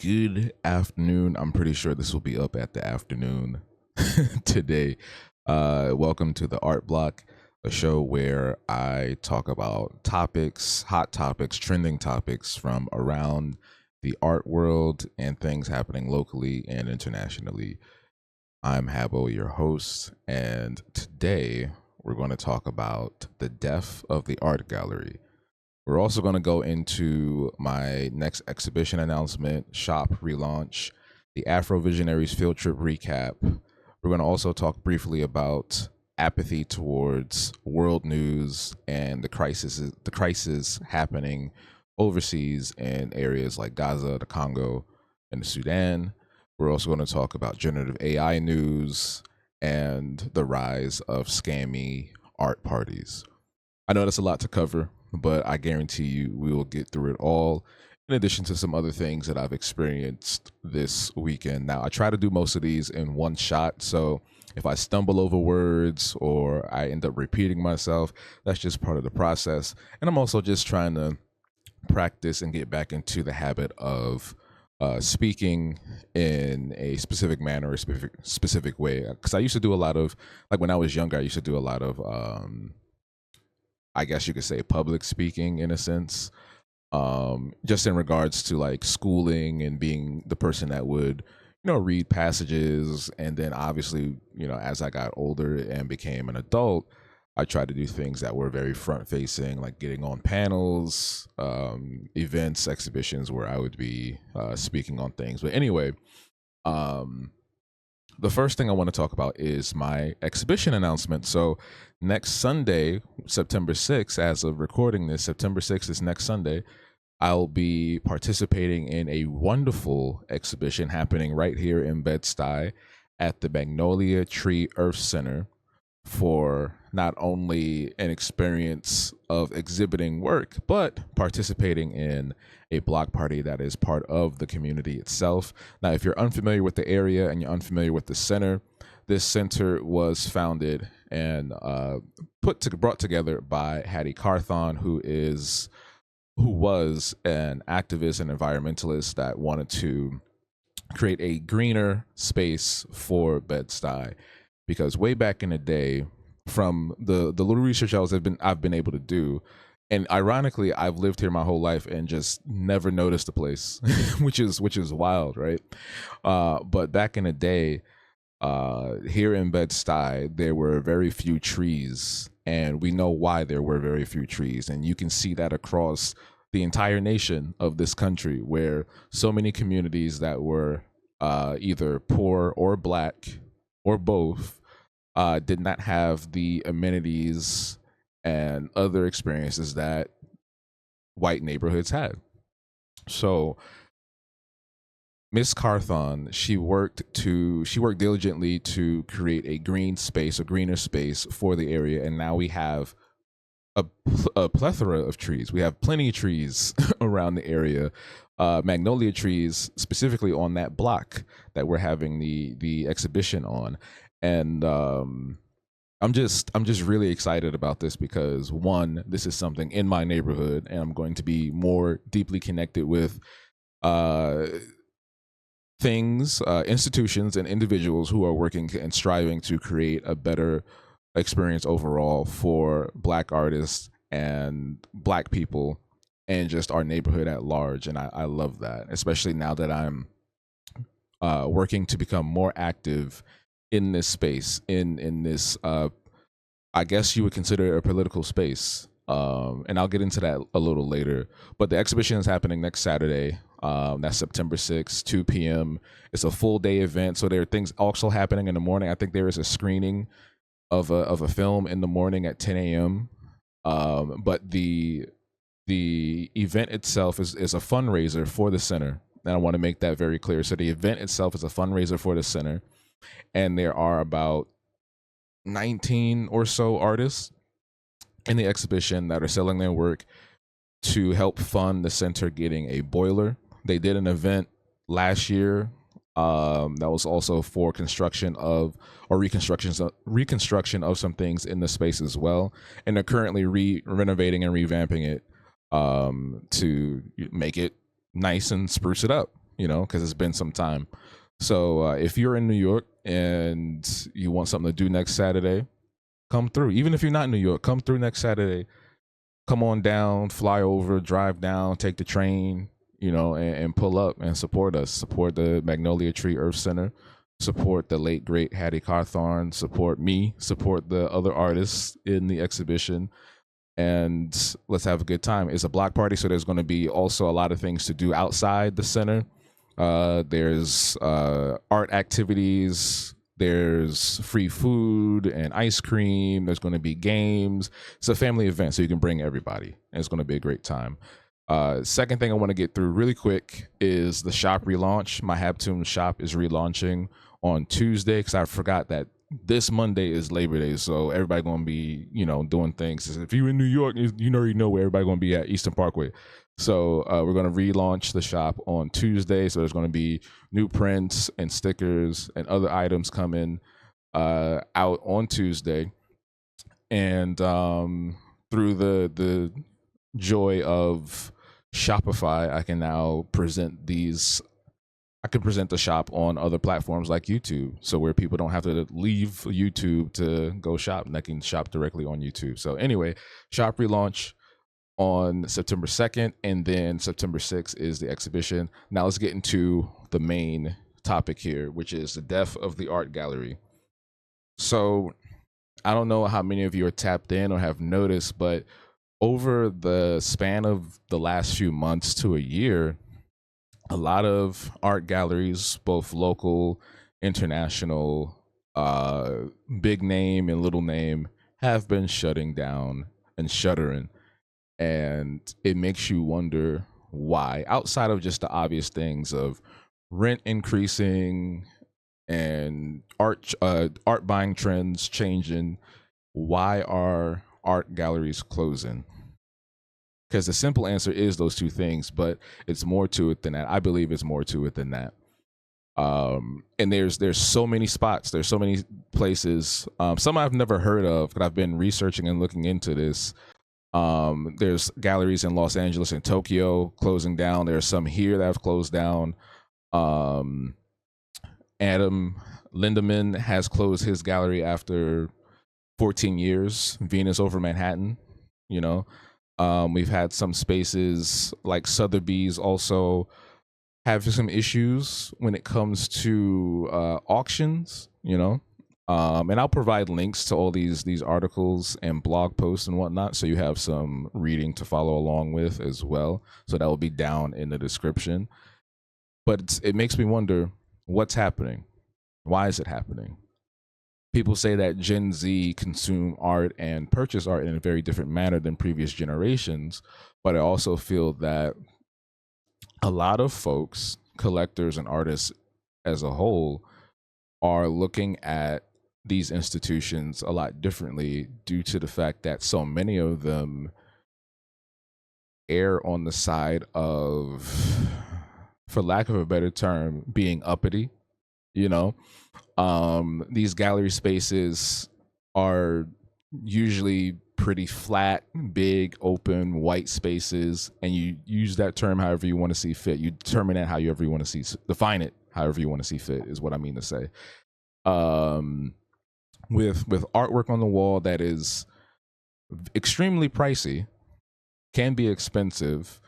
Good afternoon. I'm pretty sure this will be up at the afternoon today. Welcome to the Art Block, a show where I talk about topics, hot topics, trending topics from around the art world and things happening locally and internationally. I'm Habo, your host, and today we're going to talk about the death of the art gallery. We're also going to go into my next exhibition announcement, shop relaunch, the Afro Visionaries field trip recap. We're going to also talk briefly about apathy towards world news and the crisis happening overseas in areas like Gaza, the Congo, and the Sudan. We're also going to talk about generative AI news and the rise of scammy art parties. I know that's a lot to cover, but I guarantee you we will get through it all, in addition to some other things that I've experienced this weekend. Now, I try to do most of these in one shot, so if I stumble over words or I end up repeating myself, that's just part of the process. And I'm also just trying to practice and get back into the habit of speaking in a specific manner, a specific way. Because I used to do a lot of, like when I was younger, I used to do a lot of I guess you could say public speaking in a sense, just in regards to like schooling and being the person that would, read passages. And then obviously, as I got older and became an adult, I tried to do things that were very front facing, like getting on panels, events, exhibitions where I would be speaking on things. But anyway, um, the first thing I want to talk about is my exhibition announcement. So next Sunday, September 6th, as of recording this, September 6th is next Sunday, I'll be participating in a wonderful exhibition happening right here in Bed-Stuy at the Magnolia Tree Earth Center for not only an experience of exhibiting work, but participating in a block party that is part of the community itself. Now, if you're unfamiliar with the area and you're unfamiliar with the center, this center was founded and brought together by Hattie Carthon, who was an activist and environmentalist that wanted to create a greener space for Bed-Stuy. Because way back in the day, from the little research I've been able to do, and ironically, I've lived here my whole life and just never noticed the place, which is wild, right? But back in the day, here in Bed-Stuy, there were very few trees, and we know why there were very few trees, and you can see that across the entire nation of this country, where so many communities that were either poor or black or both did not have the amenities and other experiences that white neighborhoods had. So Miss Carthon, she worked diligently to create a greener space for the area, and now we have a plethora of trees. We have plenty of trees around the area, magnolia trees specifically on that block that we're having the exhibition on, and I'm just really excited about this because one, this is something in my neighborhood, and I'm going to be more deeply connected with uh, things, institutions, and individuals who are working and striving to create a better experience overall for Black artists and Black people and just our neighborhood at large. And I love that, especially now that I'm working to become more active in this space, in this, I guess you would consider it a political space. And I'll get into that a little later. But the exhibition is happening next Saturday. That's September 6th, 2 p.m. It's a full day event. So there are things also happening in the morning. I think there is a screening of a film in the morning at 10 a.m. But the event itself is a fundraiser for the center. And I want to make that very clear. So the event itself is a fundraiser for the center. And there are about 19 or so artists in the exhibition that are selling their work to help fund the center getting a boiler. They did an event last year that was also for construction of or reconstruction of some things in the space as well, and they're currently renovating and revamping it to make it nice and spruce it up. because it's been some time. So if you're in New York and you want something to do next Saturday, come through. Even if you're not in New York, come through next Saturday. Come on down, fly over, drive down, take the train, and pull up and support us. Support the Magnolia Tree Earth Center. Support the late great Hattie Cawthorn. Support me. Support the other artists in the exhibition, and let's have a good time. It's a block party, so there's going to be also a lot of things to do outside the center. There's art activities. There's free food and ice cream. There's going to be games. It's a family event, so you can bring everybody, and it's going to be a great time. Second thing I want to get through really quick is the shop relaunch. My Habtoon shop is relaunching on Tuesday because I forgot that this Monday is Labor Day, so everybody gonna be doing things. If you're in New York, you already know where everybody gonna be at, Eastern Parkway. So we're gonna relaunch the shop on Tuesday. So there's gonna be new prints and stickers and other items coming out on Tuesday, and through the joy of Shopify, I can now present these. I can present the shop on other platforms like YouTube, so where people don't have to leave YouTube to go shop, and they can shop directly on YouTube. So anyway, shop relaunch on September 2nd, and then September 6th is the exhibition. Now let's get into the main topic here, which is the death of the art gallery. So I don't know how many of you are tapped in or have noticed, but over the span of the last few months to a year, a lot of art galleries, both local, international, big name and little name, have been shutting down and shuttering. And it makes you wonder why, outside of just the obvious things of rent increasing and art buying trends changing. Why are art galleries closing? Because the simple answer is those two things, but it's more to it than that. I believe it's more to it than that. And there's so many spots, there's so many places. Some I've never heard of, but I've been researching and looking into this. There's galleries in Los Angeles and Tokyo closing down. There's some here that have closed down. Adam Lindemann has closed his gallery after 14 years. Venus over Manhattan, we've had some spaces like Sotheby's also have some issues when it comes to auctions, and I'll provide links to all these articles and blog posts and whatnot, so you have some reading to follow along with as well. So that will be down in the description. But it makes me wonder, what's happening? Why is it happening? People say that Gen Z consume art and purchase art in a very different manner than previous generations, but I also feel that a lot of folks, collectors and artists as a whole, are looking at these institutions a lot differently due to the fact that so many of them err on the side of, for lack of a better term, being uppity. These gallery spaces are usually pretty flat, big, open, white spaces, and you use that term however you want to see fit. You determine it however you want to define it however you want to see fit, is what I mean to say. With artwork on the wall that is extremely pricey, can be expensive,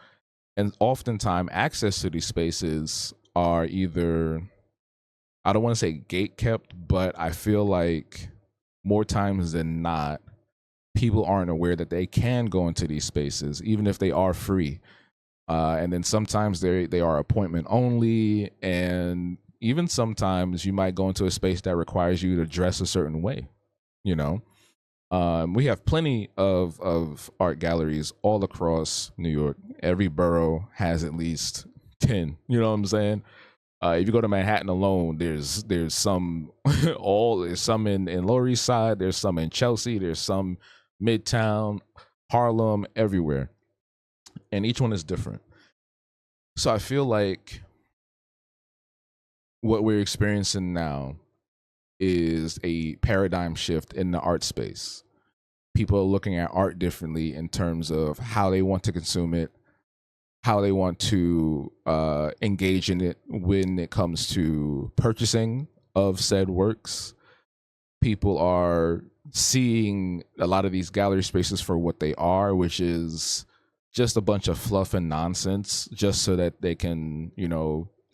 and oftentimes access to these spaces are either, I don't want to say gate kept, but I feel like more times than not, people aren't aware that they can go into these spaces, even if they are free. And then sometimes they are appointment only, and even sometimes you might go into a space that requires you to dress a certain way. We have plenty of art galleries all across New York. Every borough has at least 10. You know what I'm saying? If you go to Manhattan alone, there's some there's some in Lower East Side, there's some in Chelsea, there's some Midtown, Harlem, everywhere, and each one is different. So I feel like what we're experiencing now is a paradigm shift in the art space. People are looking at art differently in terms of how they want to consume it, how they want to engage in it when it comes to purchasing of said works. People are seeing a lot of these gallery spaces for what they are, which is just a bunch of fluff and nonsense, just so that they can,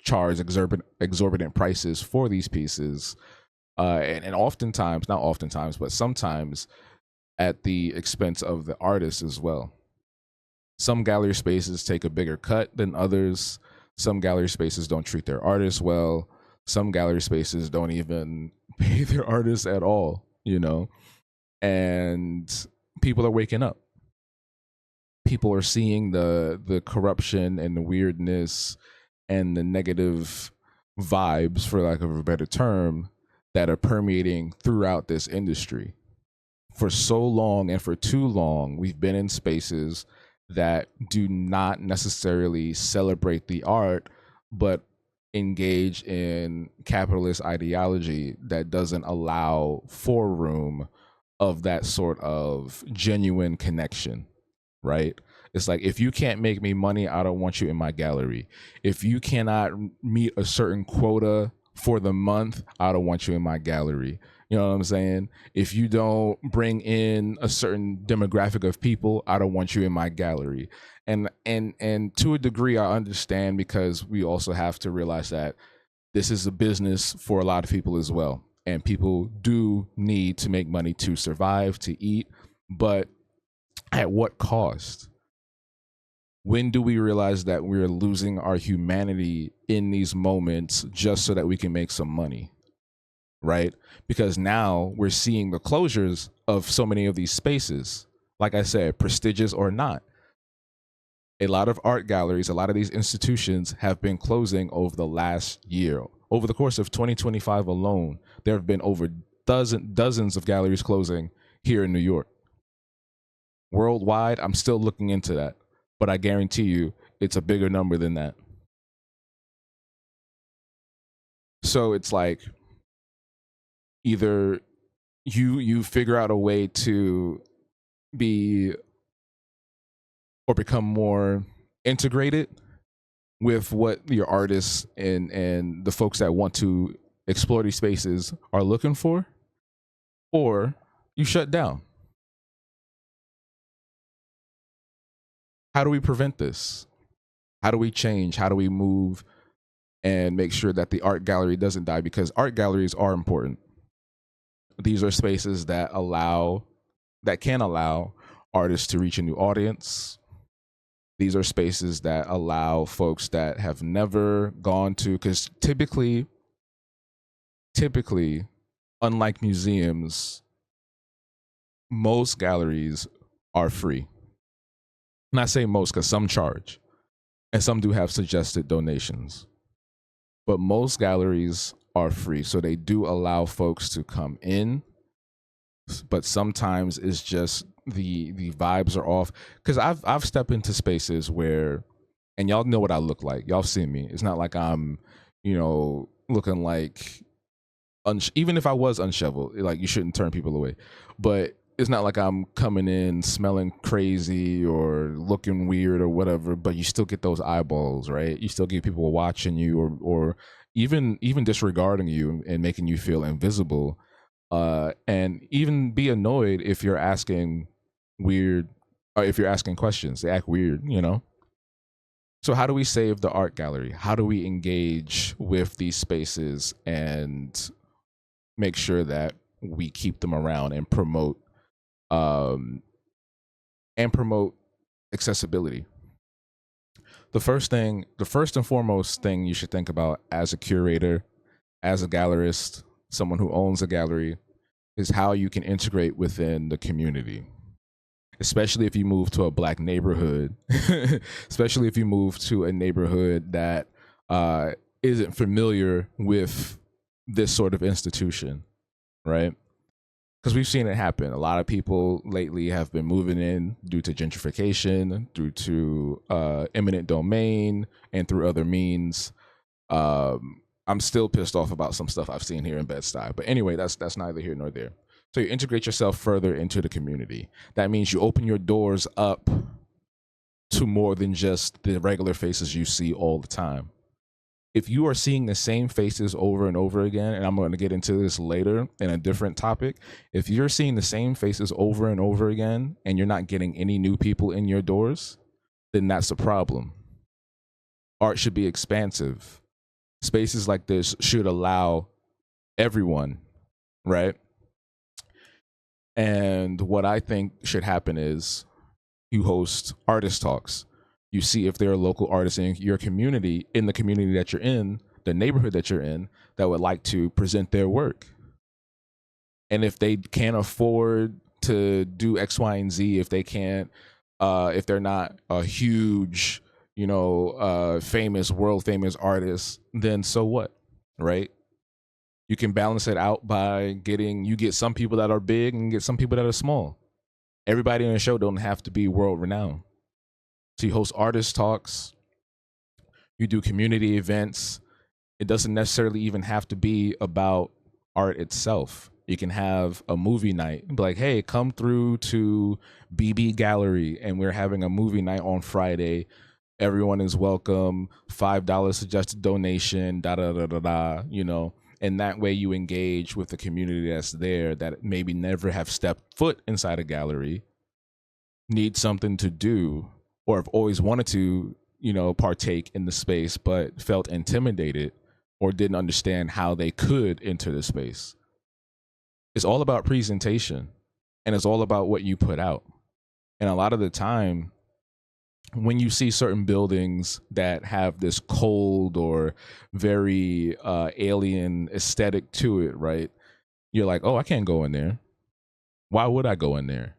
charge exorbitant prices for these pieces. And oftentimes, not oftentimes, but sometimes at the expense of the artist as well. Some gallery spaces take a bigger cut than others. Some gallery spaces don't treat their artists well. Some gallery spaces don't even pay their artists at all, and people are waking up. People are seeing the corruption and the weirdness and the negative vibes, for lack of a better term, that are permeating throughout this industry. For so long and for too long, we've been in spaces that do not necessarily celebrate the art, but engage in capitalist ideology that doesn't allow for room of that sort of genuine connection, right? It's like, if you can't make me money, I don't want you in my gallery. If you cannot meet a certain quota for the month, I don't want you in my gallery. You know what I'm saying? If you don't bring in a certain demographic of people, I don't want you in my gallery. And to a degree, I understand, because we also have to realize that this is a business for a lot of people as well. And people do need to make money to survive, to eat, but at what cost? When do we realize that we're losing our humanity in these moments just so that we can make some money? Right? Because now we're seeing the closures of so many of these spaces. Like I said, prestigious or not, a lot of art galleries, a lot of these institutions have been closing over the last year. Over the course of 2025 alone, there have been over dozens of galleries closing here in New York. Worldwide, I'm still looking into that, but I guarantee you it's a bigger number than that. So it's like, either you figure out a way to be or become more integrated with what your artists and the folks that want to explore these spaces are looking for, or you shut down. How do we prevent this? How do we change? How do we move and make sure that the art gallery doesn't die? Because art galleries are important. These are spaces that can allow artists to reach a new audience. These are spaces that allow folks that have never gone to, because typically, unlike museums, most galleries are free. And I say most because some charge, and some do have suggested donations. But most galleries are free, so they do allow folks to come in, but sometimes it's just the vibes are off. Because I've stepped into spaces where, and y'all know what I look like, y'all seen me, it's not like I'm looking like even if I was unshoveled, like, you shouldn't turn people away, but it's not like I'm coming in smelling crazy or looking weird or whatever, but you still get those eyeballs, right? You still get people watching you, or even disregarding you and making you feel invisible, and even be annoyed if you're asking weird, or if you're asking questions. They act weird. So how do we save the art gallery? How do we engage with these spaces and make sure that we keep them around and promote accessibility? The first and foremost thing you should think about as a curator, as a gallerist, someone who owns a gallery, is how you can integrate within the community. Especially if you move to a Black neighborhood, especially if you move to a neighborhood that isn't familiar with this sort of institution, right? Because we've seen it happen. A lot of people lately have been moving in due to gentrification, due to eminent domain, and through other means. I'm still pissed off about some stuff I've seen here in Bed-Stuy. But anyway, that's neither here nor there. So you integrate yourself further into the community. That means you open your doors up to more than just the regular faces you see all the time. If you are seeing the same faces over and over again, and I'm going to get into this later in a different topic, if you're seeing the same faces over and over again and you're not getting any new people in your doors, then that's a problem. Art should be expansive. Spaces like this should allow everyone, right? And what I think should happen is you host artist talks. You see if there are local artists in your community, in the community that you're in, the neighborhood that you're in, that would like to present their work. And if they can't afford to do X, Y, and Z, if they can't, if they're not a huge, famous, world famous artist, then so what, right? You can balance it out by you get some people that are big and get some people that are small. Everybody on the show don't have to be world renowned. So you host artist talks, you do community events. It doesn't necessarily even have to be about art itself. You can have a movie night, be like, hey, come through to BB Gallery and we're having a movie night on Friday. Everyone is welcome, $5 suggested donation, da da da da da, and that way you engage with the community that's there that maybe never have stepped foot inside a gallery, need something to do, or have always wanted to, partake in the space, but felt intimidated or didn't understand how they could enter the space. It's all about presentation, and it's all about what you put out. And a lot of the time, when you see certain buildings that have this cold or very alien aesthetic to it, right? You're like, oh, I can't go in there. Why would I go in there?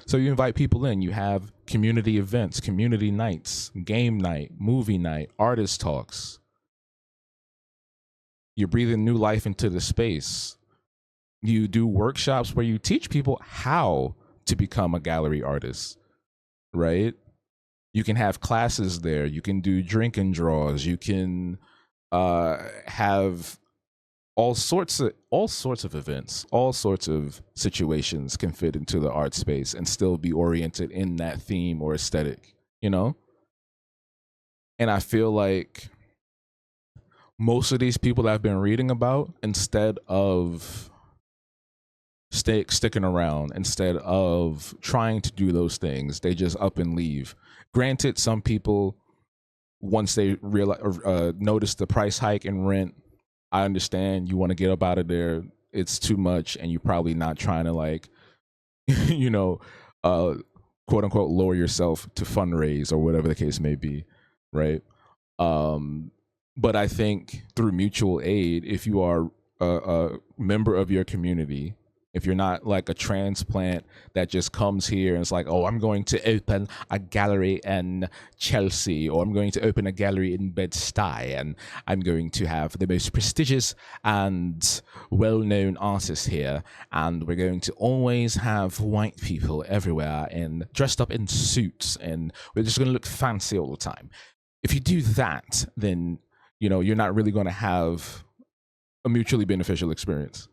So you invite people in. You have community events, community nights, game night, movie night, artist talks. You're breathing new life into the space. You do workshops where you teach people how to become a gallery artist, right? You can have classes there. You can do drink and draws. You can have all sorts of events, all sorts of situations can fit into the art space and still be oriented in that theme or aesthetic, And I feel like most of these people that I've been reading about, instead of sticking around, instead of trying to do those things, they just up and leave. Granted, some people, once they notice the price hike in rent, I understand you want to get up out of there. It's too much, and you're probably not trying to quote unquote, lower yourself to fundraise or whatever the case may be, right? But I think through mutual aid, if you are a member of your community, if you're not like a transplant that just comes here and it's like, oh, I'm going to open a gallery in Chelsea, or I'm going to open a gallery in Bed-Stuy, and I'm going to have the most prestigious and well-known artists here, and we're going to always have white people everywhere and dressed up in suits, and we're just going to look fancy all the time. If you do that, then, you're not really going to have a mutually beneficial experience.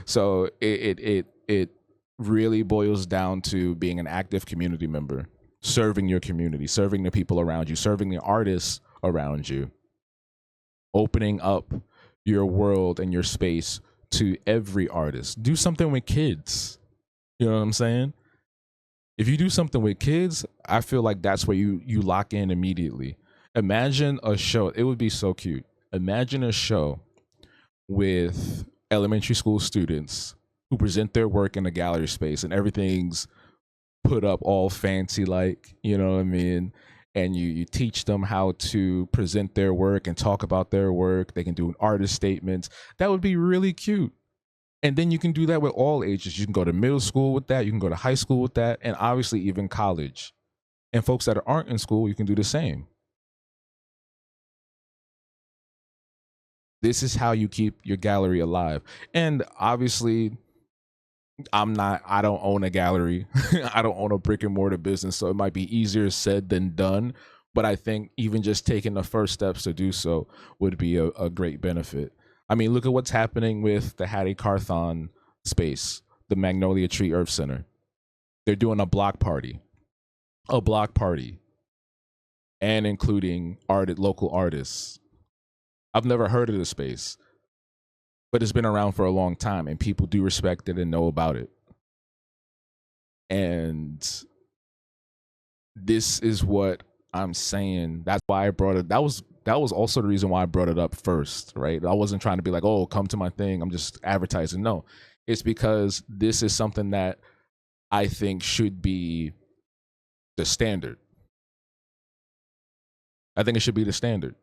So it really boils down to being an active community member, serving your community, serving the people around you, serving the artists around you, opening up your world and your space to every artist. Do something with kids. You know what I'm saying? If you do something with kids, I feel like that's where you lock in immediately. Imagine a show. It would be so cute. Imagine a show with elementary school students who present their work in a gallery space, and everything's put up all fancy, like, you know what I mean? And you teach them how to present their work and talk about their work. They can do an artist statements. That would be really cute. And then you can do that with all ages. You can go to middle school with that. You can go to high school with that. And obviously even college. And folks that aren't in school, you can do the same. This is how you keep your gallery alive. And obviously, I don't own a gallery. I don't own a brick and mortar business. So it might be easier said than done. But I think even just taking the first steps to do so would be a great benefit. I mean, look at what's happening with the Hattie Carthon space, the Magnolia Tree Earth Center. They're doing a block party, and including local artists. I've never heard of this space, but it's been around for a long time, and people do respect it and know about it. And this is what I'm saying. That's why I brought it. That was also the reason why I brought it up first, right? I wasn't trying to be like, oh, come to my thing, I'm just advertising. No, it's because this is something that I think should be the standard. I think it should be the standard.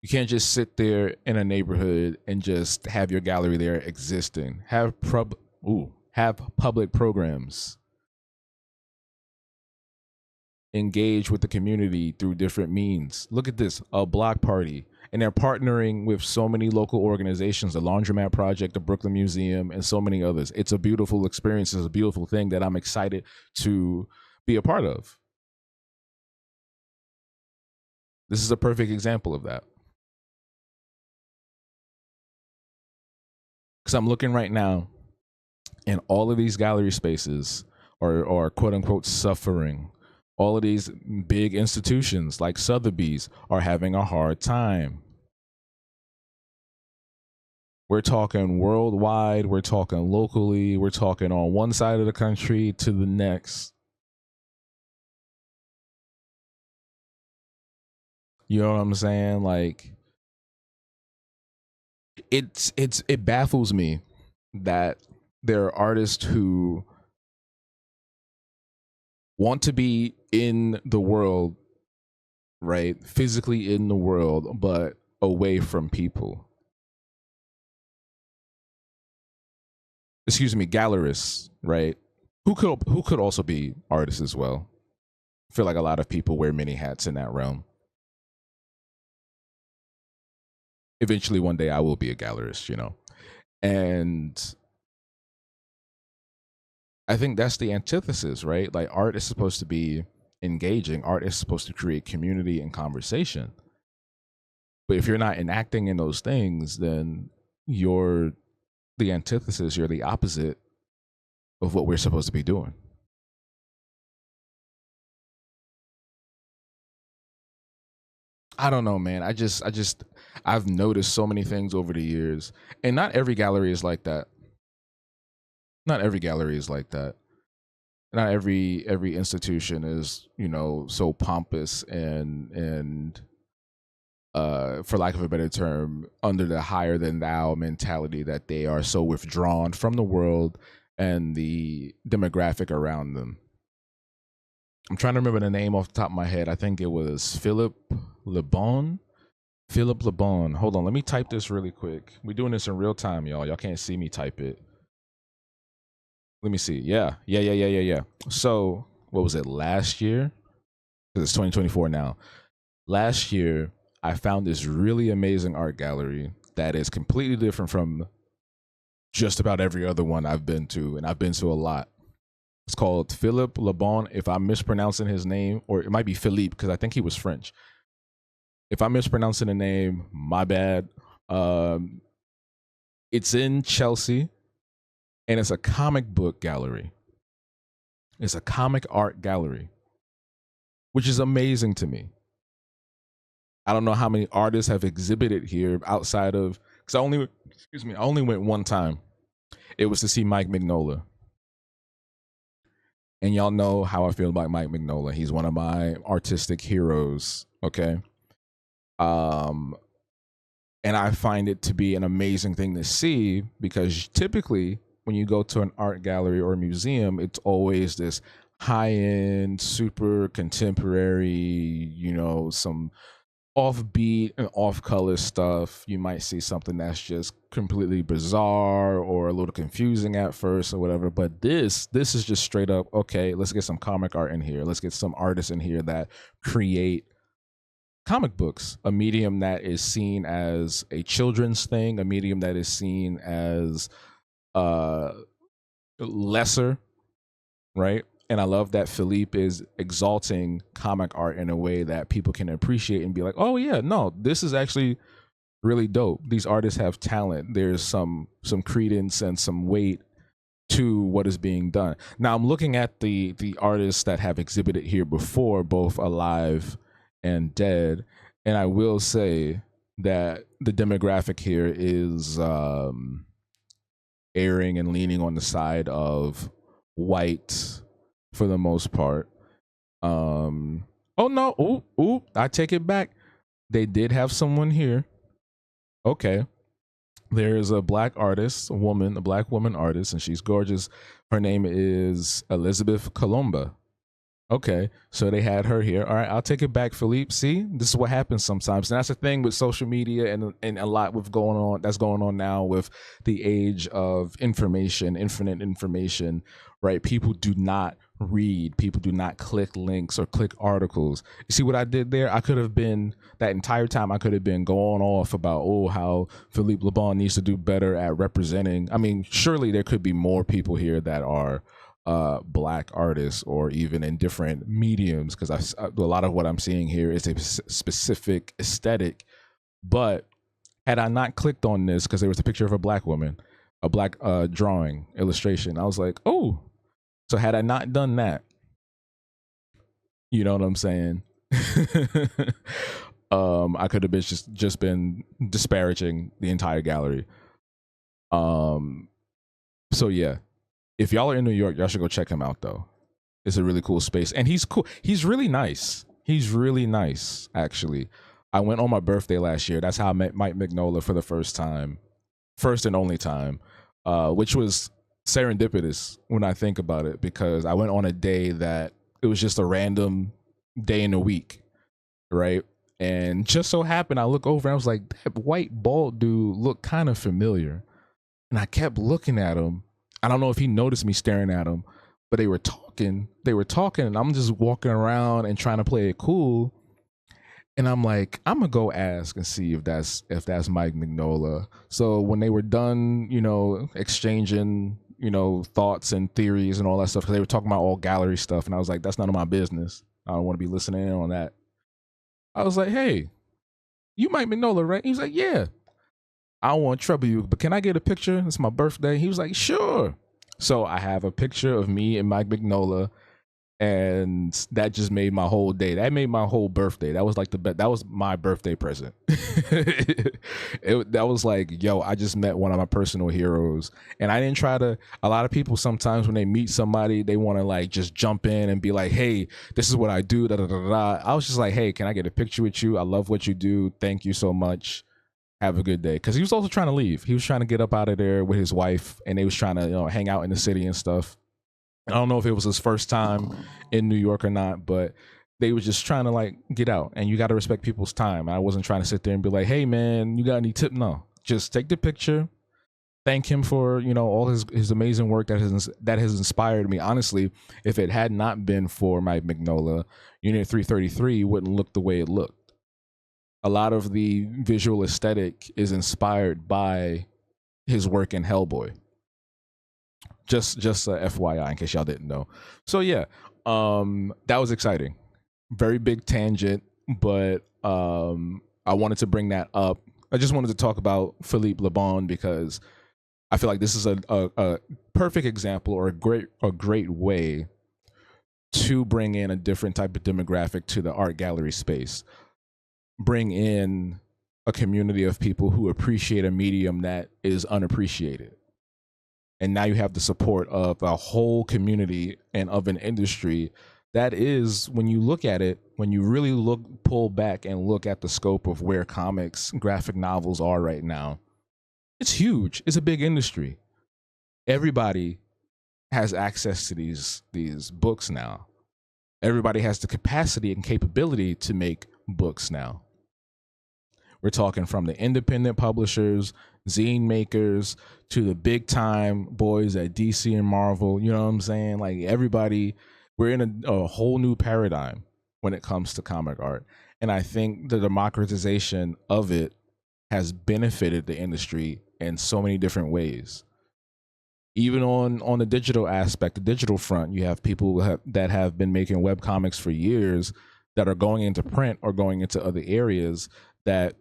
You can't just sit there in a neighborhood and just have your gallery there existing. Have public programs. Engage with the community through different means. Look at this, a block party. And they're partnering with so many local organizations, the Laundromat Project, the Brooklyn Museum, and so many others. It's a beautiful experience. It's a beautiful thing that I'm excited to be a part of. This is a perfect example of that. Because I'm looking right now, and all of these gallery spaces are quote unquote suffering. All of these big institutions like Sotheby's are having a hard time. We're talking worldwide, we're talking locally, we're talking on one side of the country to the next. You know what I'm saying? Like it baffles me that there are artists who want to be in the world, right? Physically in the world, but away from people. Excuse me, gallerists, right? Who could also be artists as well. I feel like a lot of people wear many hats in that realm. Eventually one day I will be a gallerist, you know. And I think that's the antithesis, right? Like art is supposed to be engaging, art is supposed to create community and conversation. But if you're not enacting in those things, then you're the antithesis, you're the opposite of what we're supposed to be doing. I don't know, man. I've noticed so many things over the years, and not every gallery is like that. Not every gallery is like that. Not every institution is, so pompous and for lack of a better term, under the higher than thou mentality that they are so withdrawn from the world and the demographic around them. I'm trying to remember the name off the top of my head. I think it was Philip LeBon. Philip LeBon. Hold on, let me type this really quick. We're doing this in real time, y'all. Y'all can't see me type it. Let me see. Yeah. So, what was it, last year? Because it's 2024 now. Last year, I found this really amazing art gallery that is completely different from just about every other one I've been to, and I've been to a lot. It's called Philip Lebon. If I'm mispronouncing his name, or it might be Philippe because I think he was French. If I'm mispronouncing the name, my bad. It's in Chelsea, and it's a comic book gallery. It's a comic art gallery, which is amazing to me. I don't know how many artists have exhibited here outside of, because I only went one time. It was to see Mike Mignola. And y'all know how I feel about Mike Mignola. He's one of my artistic heroes. Okay. Um, and I find it to be an amazing thing to see because typically when you go to an art gallery or museum, it's always this high end, super contemporary, some offbeat and off color stuff. You might see something that's just completely bizarre or a little confusing at first or whatever. But this is just straight up, okay, let's get some comic art in here. Let's get some artists in here that create comic books, a medium that is seen as a children's thing, a medium that is seen as lesser, right? And I love that Philippe is exalting comic art in a way that people can appreciate and be like, oh yeah, no, this is actually really dope. These artists have talent. There's some credence and some weight to what is being done. Now I'm looking at the artists that have exhibited here before, both alive and dead, and I will say that the demographic here is erring and leaning on the side of white for the most part. Oh no, ooh, I take it back. They did have someone here. Okay. There's a black artist, a black woman artist, and she's gorgeous. Her name is Elizabeth Colomba. Okay, so they had her here. All right, I'll take it back, Philippe. See, this is what happens sometimes, and that's the thing with social media and a lot with going on that's going on now with the age of information, infinite information. Right? People do not read. People do not click links or click articles. You see what I did there? I could have been that entire time. I could have been going off about how Philippe Lebon needs to do better at representing. I mean, surely there could be more people here that are black artists or even in different mediums, because a lot of what I'm seeing here is a specific aesthetic. But had I not clicked on this because there was a picture of a black woman, a black drawing illustration, I was like, oh, so had I not done that, you know what I'm saying? I could have been just been disparaging the entire gallery. So yeah, if y'all are in New York, y'all should go check him out though. It's a really cool space, and he's cool. He's really nice. He's really nice, actually. I went on my birthday last year. That's how I met Mike Mignola for the first and only time, which was serendipitous when I think about it, because I went on a day that it was just a random day in the week, right? And just so happened, I look over and I was like, that white bald dude looked kind of familiar. And I kept looking at him. I don't know if he noticed me staring at him, but they were talking, and I'm just walking around and trying to play it cool. And I'm like, I'm gonna go ask and see if that's Mike Mignola. So when they were done, exchanging, thoughts and theories and all that stuff, because they were talking about all gallery stuff, and I was like, that's none of my business. I don't want to be listening in on that. I was like, hey, you Mike Mignola, right? He was like, yeah. I don't want to trouble you, but can I get a picture? It's my birthday. He was like, sure. So I have a picture of me and Mike Mignola, and that just made my whole day. That made my whole birthday. That was like that was my birthday present. That was like, yo, I just met one of my personal heroes. And I didn't try to, a lot of people sometimes when they meet somebody, they want to like just jump in and be like, hey, this is what I do. Da, da, da, da. I was just like, hey, can I get a picture with you? I love what you do. Thank you so much. Have a good day. Because he was also trying to leave. He was trying to get up out of there with his wife, and they was trying to hang out in the city and stuff. I don't know if it was his first time in New York or not, but they was just trying to like get out, and you got to respect people's time. I wasn't trying to sit there and be like, hey man, you got any tip? No, just take the picture, thank him for all his amazing work that has inspired me. Honestly, if it had not been for Mike Mignola, Unit 333 wouldn't look the way it looked. A lot of the visual aesthetic is inspired by his work in Hellboy. Just FYI, in case y'all didn't know. So yeah, that was exciting. Very big tangent, but I wanted to bring that up. I just wanted to talk about Philippe Lebon because I feel like this is a perfect example, or a great way to bring in a different type of demographic to the art gallery space. Bring in a community of people who appreciate a medium that is unappreciated. And now you have the support of a whole community and of an industry that is, when you look at it, when you really pull back and look at the scope of where comics, graphic novels are right now, it's huge. It's a big industry. Everybody has access to these books now. Everybody has the capacity and capability to make books now. We're talking from the independent publishers, zine makers, to the big time boys at DC and Marvel. You know what I'm saying? Like everybody, we're in a whole new paradigm when it comes to comic art. And I think the democratization of it has benefited the industry in so many different ways. Even on the digital aspect, the digital front, you have people that have been making web comics for years that are going into print or going into other areas that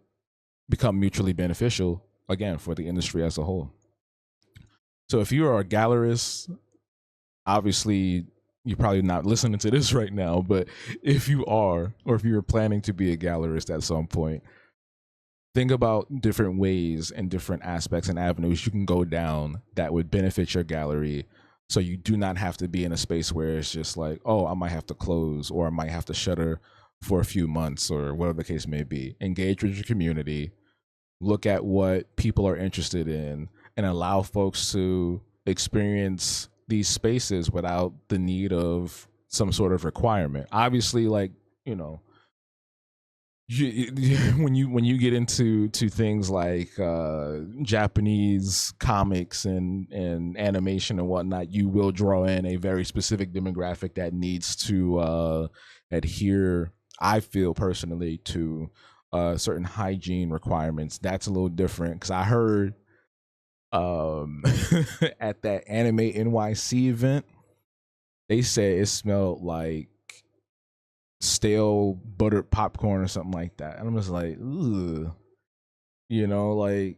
become mutually beneficial, again, for the industry as a whole. So if you are a gallerist, obviously you're probably not listening to this right now, but if you are, or if you're planning to be a gallerist at some point, think about different ways and different aspects and avenues you can go down that would benefit your gallery, so you do not have to be in a space where it's just like, oh, I might have to close or I might have to shutter for a few months or whatever the case may be. Engage with your community, look at what people are interested in, and allow folks to experience these spaces without the need of some sort of requirement. Obviously, like, you know, when you get into things like Japanese comics and animation and whatnot, you will draw in a very specific demographic that needs to adhere, I feel personally, to certain hygiene requirements. That's a little different because I heard at that Anime NYC event, they said it smelled like stale buttered popcorn or something like that. And I'm just like, ugh. You know, like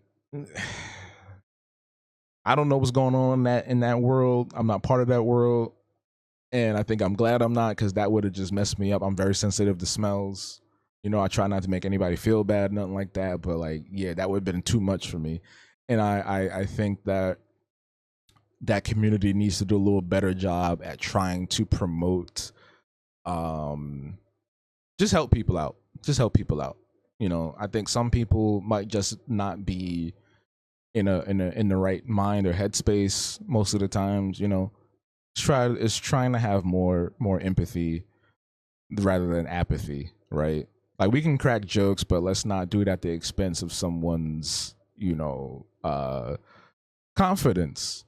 I don't know what's going on in that world. I'm not part of that world. And I think I'm glad I'm not, because that would have just messed me up. I'm very sensitive to smells. You know, I try not to make anybody feel bad, nothing like that. But like, yeah, that would have been too much for me. And I think that that community needs to do a little better job at trying to promote um just help people out. Just help people out. You know, I think some people might just not be in the right mind or headspace most of the times. You know, it's trying to have more empathy rather than apathy, right? Like, we can crack jokes, but let's not do it at the expense of someone's, you know, confidence.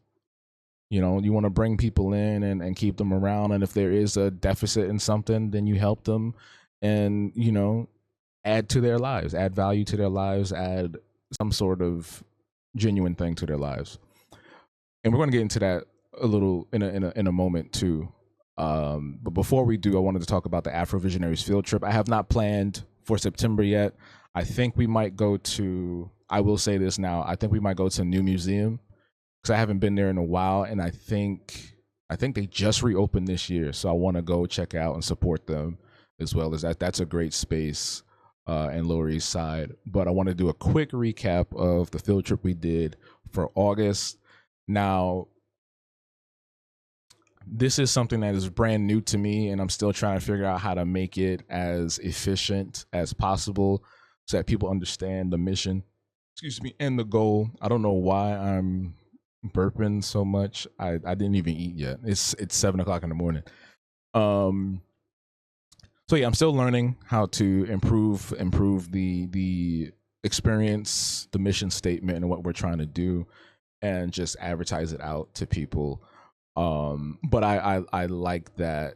You know, you want to bring people in and keep them around, and if there is a deficit in something, then you help them, and, you know, add to their lives, add value to their lives, add some sort of genuine thing to their lives. And we're going to get into that a little in a moment too. But before we do, I wanted to talk about the Afro Visionaries field trip. I have not planned for September yet. I think we might go to, I will say this now, I think we might go to a new museum, because I haven't been there in a while, and I think they just reopened this year, so I want to go check out and support them as well. As that's a great space in Lower East Side. But I want to do a quick recap of the field trip we did for August. Now, this is something that is brand new to me, and I'm still trying to figure out how to make it as efficient as possible so that people understand the mission, excuse me, and the goal. I don't know why I'm burping so much. I didn't even eat yet. It's 7 o'clock in the morning. So yeah, I'm still learning how to improve the experience, the mission statement, and what we're trying to do, and just advertise it out to people. But I like that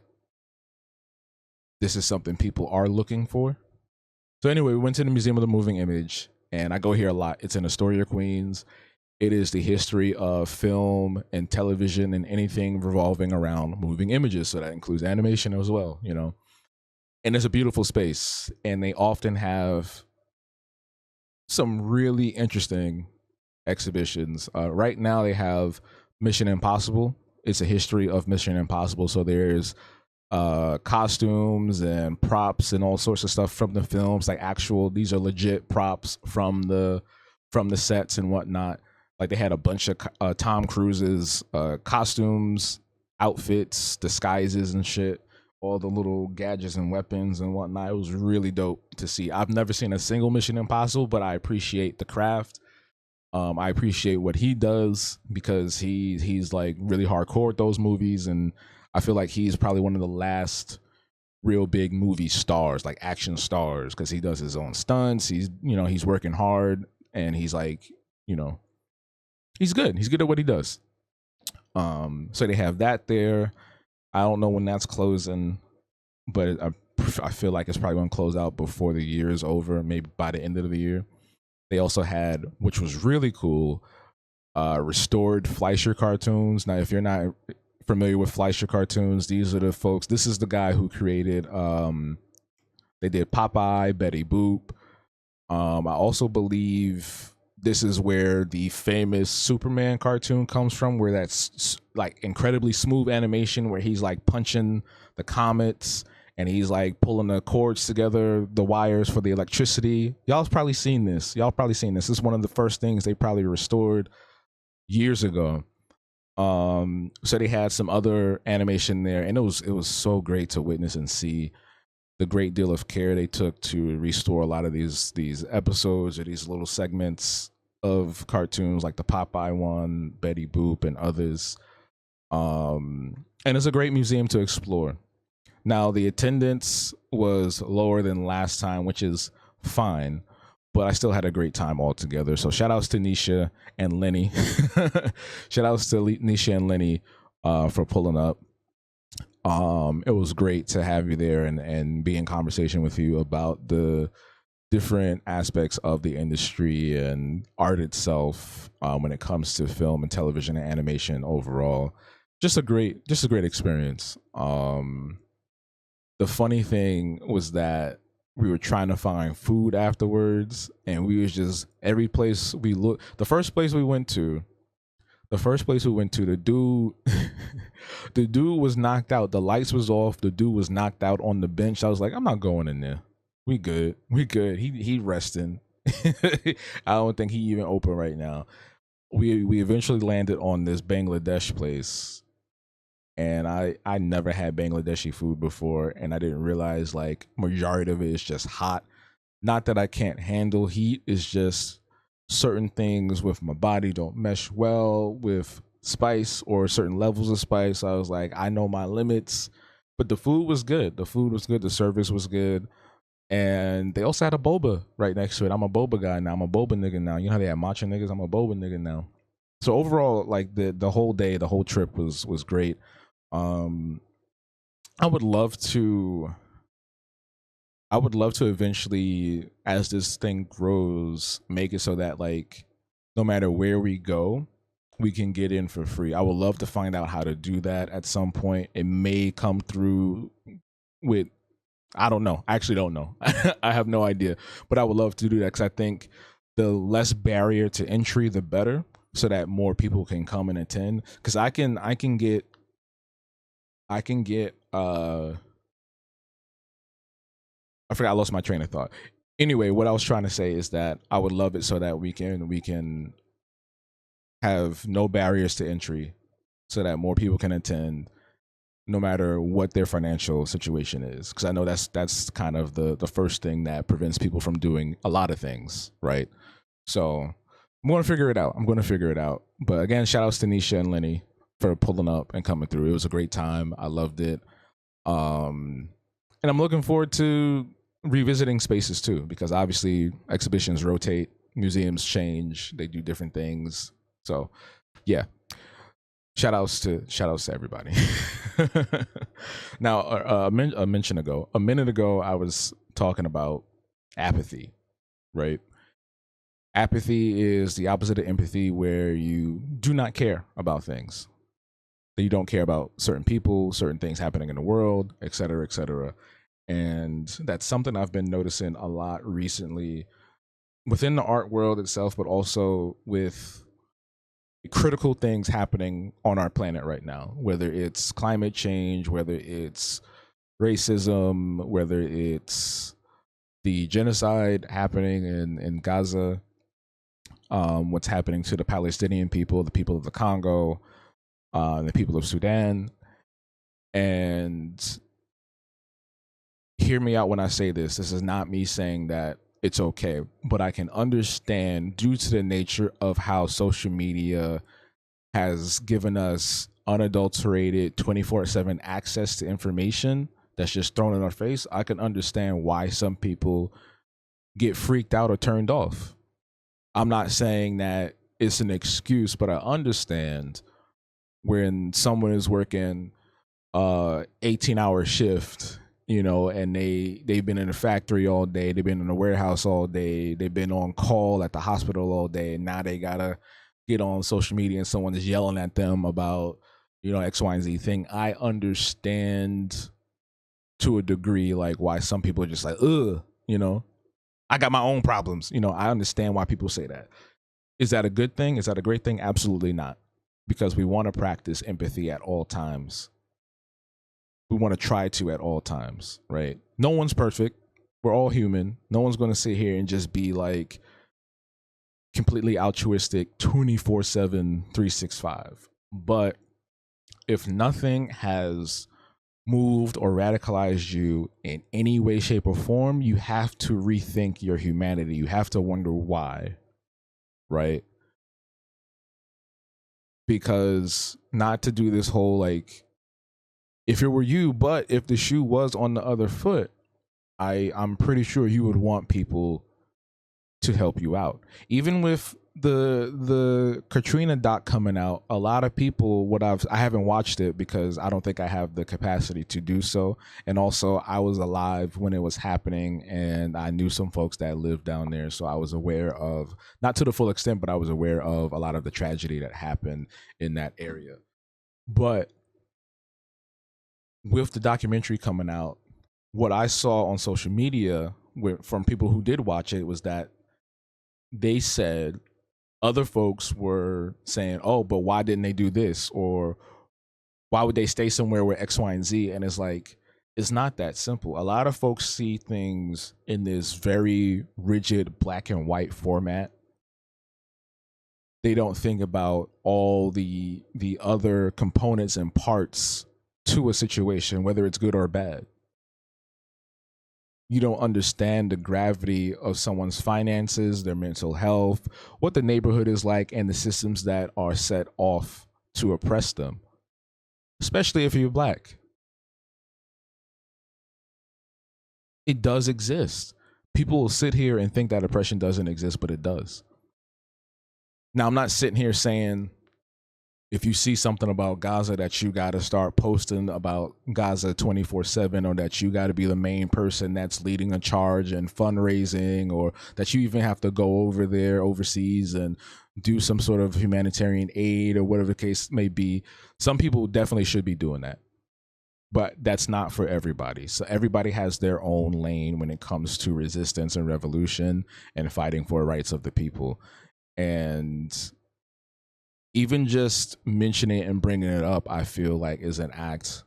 this is something people are looking for. So anyway, we went to the Museum of the Moving Image, and I go here a lot. It's in Astoria, Queens. It is the history of film and television and anything revolving around moving images. So that includes animation as well, you know. And it's a beautiful space, and they often have some really interesting exhibitions. Right now, they have Mission Impossible. It's a history of Mission Impossible. So there's costumes and props and all sorts of stuff from the films, like actual, these are legit props from the sets and whatnot. Like, they had a bunch of Tom Cruise's costumes, outfits, disguises and shit, all the little gadgets and weapons and whatnot. It was really dope to see. I've never seen a single Mission Impossible, but I appreciate the craft. I appreciate what he does, because he's like really hardcore with those movies, and I feel like he's probably one of the last real big movie stars, like action stars, because he does his own stunts. He's, you know, he's working hard, and he's like, you know, he's good. He's good at what he does. So they have that there. I don't know when that's closing, but I feel like it's probably going to close out before the year is over, maybe by the end of the year. They also had, which was really cool, restored Fleischer cartoons. Now, if you're not familiar with Fleischer cartoons, these are the folks. This is the guy who created. They did Popeye, Betty Boop. I also believe This is where the famous Superman cartoon comes from, where that's like incredibly smooth animation, where he's like punching the comets and he's like pulling the cords together, the wires for the electricity. Y'all's probably seen this. Y'all probably seen this. This is one of the first things they probably restored years ago. So they had some other animation there, and it was so great to witness and see the great deal of care they took to restore a lot of these episodes or these little segments of cartoons, like the Popeye one, Betty Boop, and others. And it's a great museum to explore. Now the attendance was lower than last time, which is fine, but I still had a great time altogether. So shout outs to Nisha and Lenny. Shout outs to Nisha and Lenny for pulling up. It was great to have you there and be in conversation with you about the different aspects of the industry and art itself when it comes to film and television and animation overall. Just a great experience. The funny thing was that we were trying to find food afterwards, and we was just every place we looked. The first place we went to, the dude, the dude was knocked out. The lights was off. The dude was knocked out on the bench. I was like, I'm not going in there. We good. We good. He resting. I don't think he even open right now. We eventually landed on this Bangladesh place, and I never had Bangladeshi food before, and I didn't realize like majority of it is just hot. Not that I can't handle heat, it's just certain things with my body don't mesh well with spice or certain levels of spice. I was like, I know my limits, but the food was good. The food was good. The service was good. And they also had a boba right next to it. I'm a boba guy now. I'm a boba nigga now. You know how they have matcha niggas? I'm a boba nigga now. So overall, like the whole day, the whole trip was great. Um, I would love to eventually, as this thing grows, make it so that like no matter where we go, we can get in for free. I would love to find out how to do that at some point. It may come through with, I don't know. I actually don't know. I have no idea. But I would love to do that because I think the less barrier to entry, the better, so that more people can come and attend. Because I can get I forgot, I lost my train of thought. Anyway, what I was trying to say is that I would love it so that we can have no barriers to entry, so that more people can attend, no matter what their financial situation is. Because I know that's kind of the first thing that prevents people from doing a lot of things, right? So I'm going to figure it out. But again, shout outs to Nisha and Lenny for pulling up and coming through. It was a great time. I loved it. And I'm looking forward to revisiting spaces too, because obviously exhibitions rotate, museums change, they do different things. So yeah, shout outs to everybody. Now, a minute ago, I was talking about apathy, right? Apathy is the opposite of empathy, where you do not care about things. That you don't care about certain people, certain things happening in the world, et cetera, et cetera. And that's something I've been noticing a lot recently within the art world itself, but also with critical things happening on our planet right now, whether it's climate change, whether it's racism, whether it's the genocide happening in Gaza, what's happening to the Palestinian people, the people of the Congo, the people of Sudan. And hear me out when I say this. This is not me saying that it's okay, but I can understand, due to the nature of how social media has given us unadulterated 24/7 access to information that's just thrown in our face. I can understand why some people get freaked out or turned off. I'm not saying that it's an excuse, but I understand when someone is working 18-hour shift, and they've been in a factory all day, they've been in a warehouse all day, they've been on call at the hospital all day, and now they gotta get on social media and someone is yelling at them about X, Y, and Z thing. I understand to a degree like why some people are just like, I got my own problems. I understand why people say that. Is that a good thing? Is that a great thing? Absolutely not. Because we want to practice empathy at all times. We want to try to at all times, right? No one's perfect. We're all human. No one's going to sit here and just be like completely altruistic 24/7, 365. But if nothing has moved or radicalized you in any way, shape, or form, you have to rethink your humanity. You have to wonder why, right? Because not to do this whole like, if it were you, but if the shoe was on the other foot, I'm pretty sure you would want people to help you out. Even with the Katrina doc coming out, a lot of people, I haven't watched it because I don't think I have the capacity to do so. And also I was alive when it was happening and I knew some folks that lived down there. So I was aware of, not to the full extent, but I was aware of a lot of the tragedy that happened in that area. But with the documentary coming out, what I saw on social media from people who did watch it was that they said other folks were saying, "Oh, but why didn't they do this?" Or why would they stay somewhere where X, Y, and Z? And it's like, it's not that simple. A lot of folks see things in this very rigid black and white format. They don't think about all the other components and parts to a situation, whether it's good or bad. You don't understand the gravity of someone's finances, their mental health, what the neighborhood is like, and the systems that are set off to oppress them, especially if you're black. It does exist. People will sit here and think that oppression doesn't exist, but it does. Now, I'm not sitting here saying if you see something about Gaza that you got to start posting about Gaza 24/7, or that you got to be the main person that's leading a charge and fundraising, or that you even have to go over there overseas and do some sort of humanitarian aid or whatever the case may be. Some people definitely should be doing that, but that's not for everybody. So everybody has their own lane when it comes to resistance and revolution and fighting for rights of the people. And even just mentioning it and bringing it up, I feel like is an act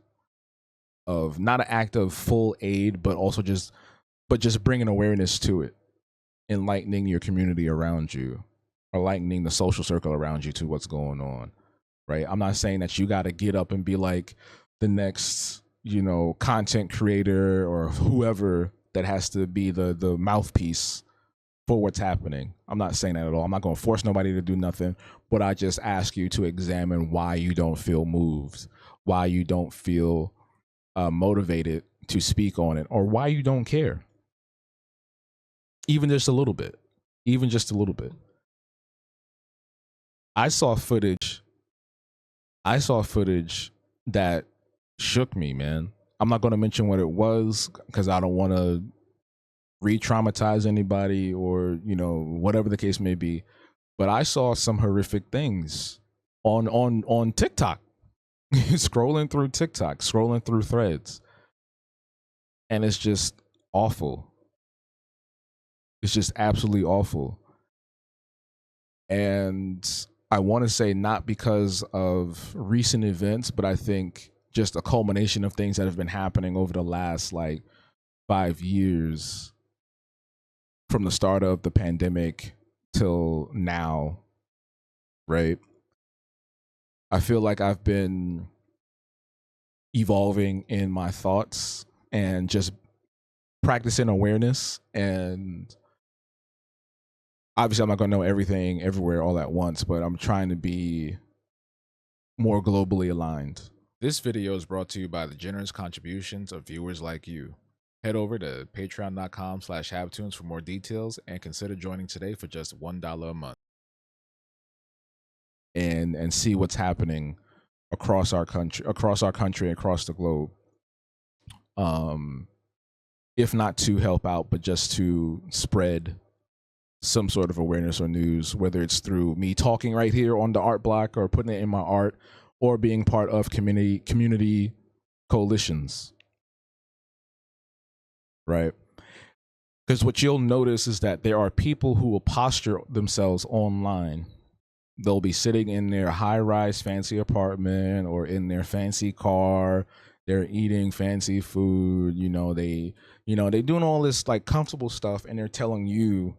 of, not an act of full aid, but also just bringing awareness to it, enlightening your community around you, enlightening the social circle around you to what's going on, right? I'm not saying that you got to get up and be like the next, content creator or whoever that has to be the mouthpiece for what's happening. I'm not saying that at all. I'm not going to force nobody to do nothing, but I just ask you to examine why you don't feel moved, why you don't feel motivated to speak on it, or why you don't care. Even just a little bit. Even just a little bit. I saw footage that shook me, man. I'm not going to mention what it was because I don't want to re-traumatize anybody, or whatever the case may be, but I saw some horrific things on TikTok. Scrolling through threads, and it's just awful. It's just absolutely awful. And I want to say, not because of recent events, but I think just a culmination of things that have been happening over the last like 5 years, from the start of the pandemic till now, right? I feel like I've been evolving in my thoughts and just practicing awareness. And obviously I'm not going to know everything everywhere all at once, but I'm trying to be more globally aligned. This video is brought to you by the generous contributions of viewers like you. Head over to patreon.com/habtunes for more details, and consider joining today for just $1 a month. And see what's happening across our country, across the globe. If not to help out, but just to spread some sort of awareness or news, whether it's through me talking right here on the art block, or putting it in my art, or being part of community coalitions, right? Because what you'll notice is that there are people who will posture themselves online. They'll be sitting in their high-rise fancy apartment or in their fancy car. They're eating fancy food. They doing all this like comfortable stuff, and they're telling you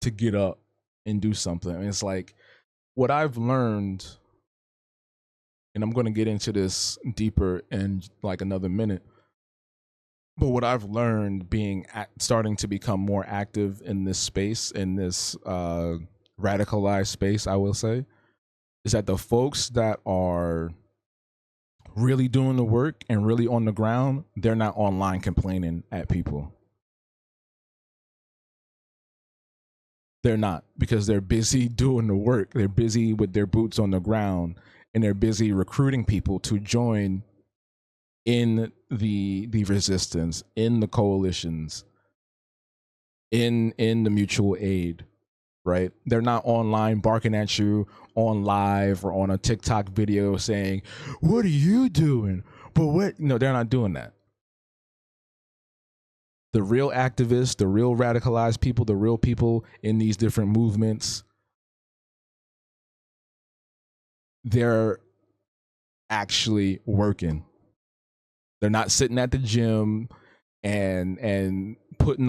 to get up and do something. And it's like what I've learned, and I'm going to get into this deeper in like another minute. But what I've learned starting to become more active in this space, in this radicalized space, I will say, is that the folks that are really doing the work and really on the ground, they're not online complaining at people. They're not, because they're busy doing the work. They're busy with their boots on the ground, and they're busy recruiting people to join in the resistance, in the coalitions, in the mutual aid, right? They're not online barking at you on live or on a TikTok video saying, "What are you doing?" But what? No, they're not doing that. The real activists, the real radicalized people, the real people in these different movements, they're actually working. They're not sitting at the gym and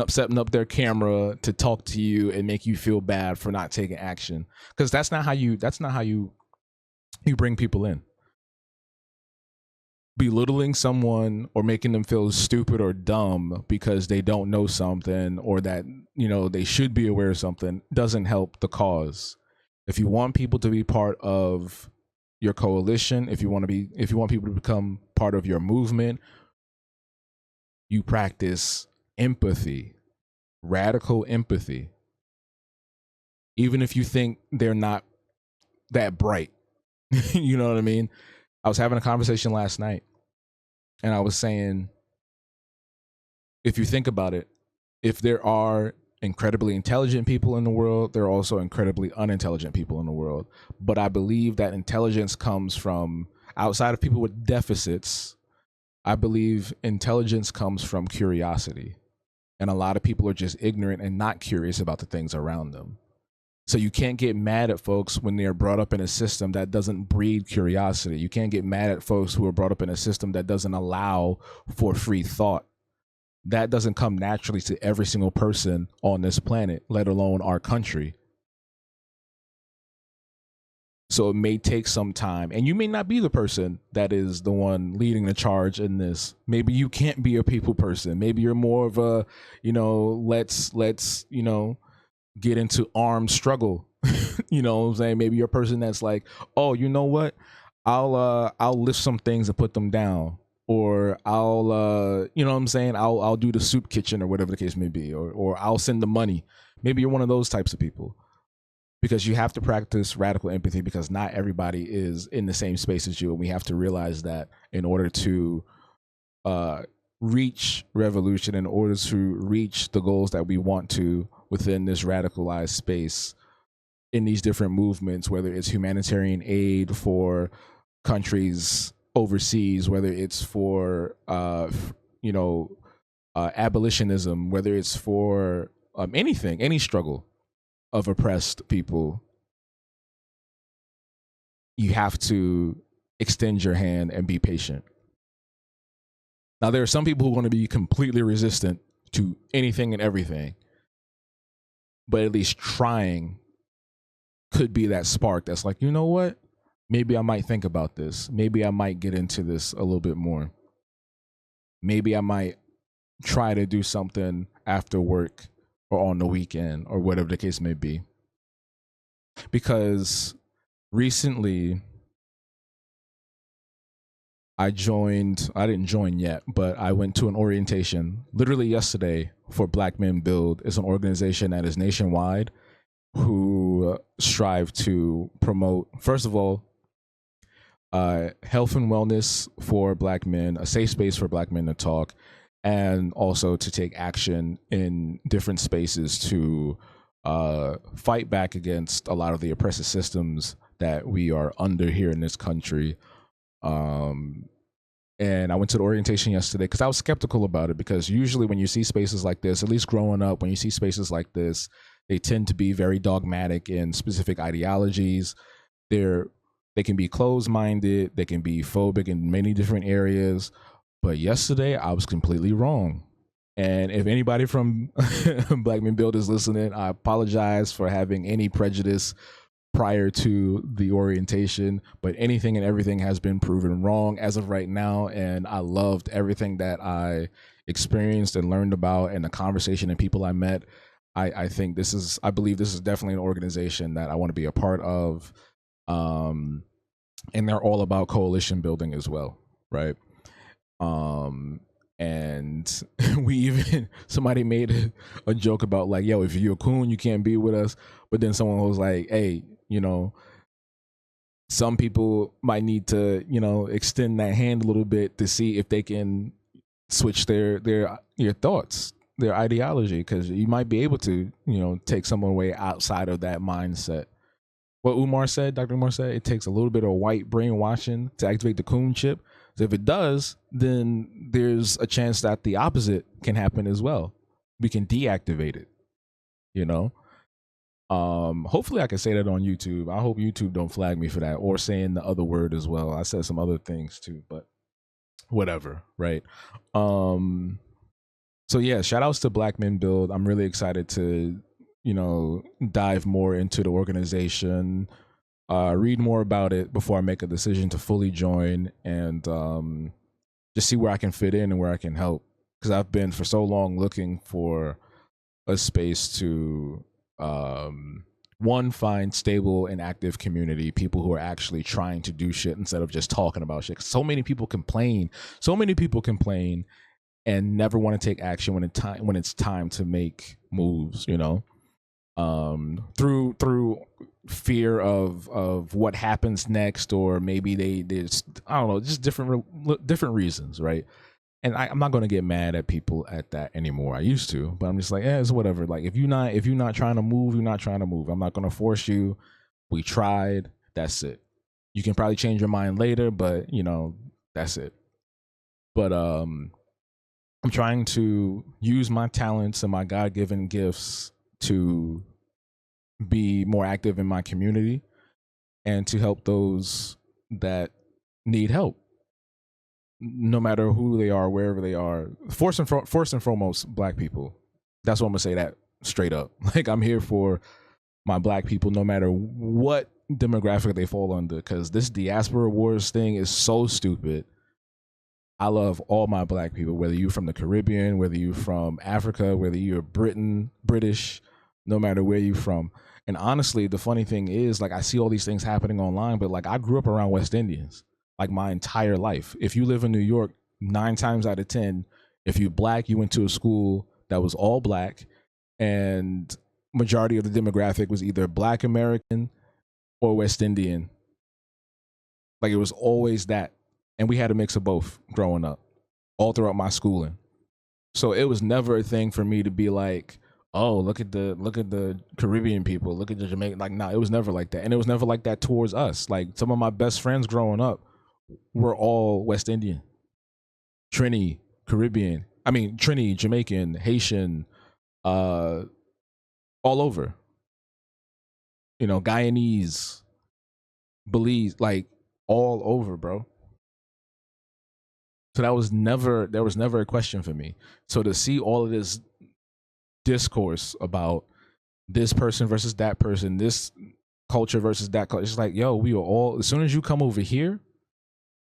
setting up their camera to talk to you and make you feel bad for not taking action, because that's not how you bring people in. Belittling someone or making them feel stupid or dumb because they don't know something, or that they should be aware of something, doesn't help the cause. If you want people to be part of your coalition, if you want people to become part of your movement, you practice empathy, radical empathy. Even if you think they're not that bright. You know what I mean? I was having a conversation last night, and I was saying, if you think about it, if there are incredibly intelligent people in the world, there are also incredibly unintelligent people in the world. But I believe that intelligence comes from outside of people with deficits. I believe intelligence comes from curiosity. And a lot of people are just ignorant and not curious about the things around them. So you can't get mad at folks when they're brought up in a system that doesn't breed curiosity. You can't get mad at folks who are brought up in a system that doesn't allow for free thought. That doesn't come naturally to every single person on this planet, let alone our country. So it may take some time, and you may not be the person that is the one leading the charge in this. Maybe you can't be a people person. Maybe you're more of a, let's get into armed struggle. You know what I'm saying? Maybe you're a person that's like, oh, you know what? I'll lift some things and put them down. Or I'll you know what I'm saying? I'll do the soup kitchen or whatever the case may be, or I'll send the money. Maybe you're one of those types of people. Because you have to practice radical empathy, because not everybody is in the same space as you. And we have to realize that in order to reach revolution, in order to reach the goals that we want to within this radicalized space, in these different movements, whether it's humanitarian aid for countries overseas, whether it's for, abolitionism, whether it's for anything, any struggle of oppressed people, you have to extend your hand and be patient. Now, there are some people who want to be completely resistant to anything and everything, but at least trying could be that spark that's like, you know what? Maybe I might think about this. Maybe I might get into this a little bit more. Maybe I might try to do something after work or on the weekend or whatever the case may be. Because recently I didn't join yet, but I went to an orientation literally yesterday for Black Men Build. It's an organization that is nationwide who strive to promote, first of all, health and wellness for Black men, a safe space for Black men to talk, and also to take action in different spaces to fight back against a lot of the oppressive systems that we are under here in this country. And I went to the orientation yesterday because I was skeptical about it, because usually when you see spaces like this, at least growing up, when you see spaces like this, they tend to be very dogmatic in specific ideologies. They're they can be closed minded, they can be phobic in many different areas. But yesterday I was completely wrong. And if anybody from Black Men Build is listening, I apologize for having any prejudice prior to the orientation, but anything and everything has been proven wrong as of right now. And I loved everything that I experienced and learned about, and the conversation and people I met. I believe this is definitely an organization that I want to be a part of. Um, and they're all about coalition building as well, right? Um, and we even somebody made a joke about like, yo, if you're a coon, you can't be with us. But then someone was like, hey, some people might need to, extend that hand a little bit to see if they can switch their your thoughts, their ideology, because you might be able to, take someone away outside of that mindset. What Dr. Umar said, it takes a little bit of white brainwashing to activate the coon chip. So if it does, then there's a chance that the opposite can happen as well. We can deactivate it, you know? Hopefully I can say that on YouTube. I hope YouTube don't flag me for that, or saying the other word as well. I said some other things too, but whatever, right? So yeah, shout outs to Black Men Build. I'm really excited to, dive more into the organization, read more about it before I make a decision to fully join, and just see where I can fit in and where I can help. Because I've been for so long looking for a space to one, find stable and active community, people who are actually trying to do shit instead of just talking about shit. So many people complain and never want to take action when it's time to make moves, through fear of what happens next, or maybe they just, I don't know, just different reasons, right? And I'm not going to get mad at people at that anymore. I used to, but I'm just like, it's whatever. Like if you're not trying to move, you're not trying to move. I'm not going to force you. We tried. That's it. You can probably change your mind later, but that's it. But I'm trying to use my talents and my God-given gifts to be more active in my community and to help those that need help, no matter who they are, wherever they are. First and foremost, Black people. That's what I'm gonna say. That straight up. Like I'm here for my Black people, no matter what demographic they fall under. Because this diaspora wars thing is so stupid. I love all my Black people, whether you're from the Caribbean, whether you're from Africa, whether you're British, no matter where you're from. And honestly, the funny thing is, like, I see all these things happening online, but like, I grew up around West Indians, like my entire life. If you live in New York, 9 times out of 10, if you're Black, you went to a school that was all Black, and majority of the demographic was either Black American or West Indian. Like it was always that. And we had a mix of both growing up, all throughout my schooling. So it was never a thing for me to be like, oh, look at the Caribbean people, look at the Jamaican. Like, no, it was never like that. And it was never like that towards us. Like some of my best friends growing up were all West Indian, Trini, Caribbean. I mean, Trini, Jamaican, Haitian, all over. Guyanese, Belize, like all over, bro. So there was never a question for me. So to see all of this discourse about this person versus that person, this culture versus that culture, it's like, yo, we are all, as soon as you come over here,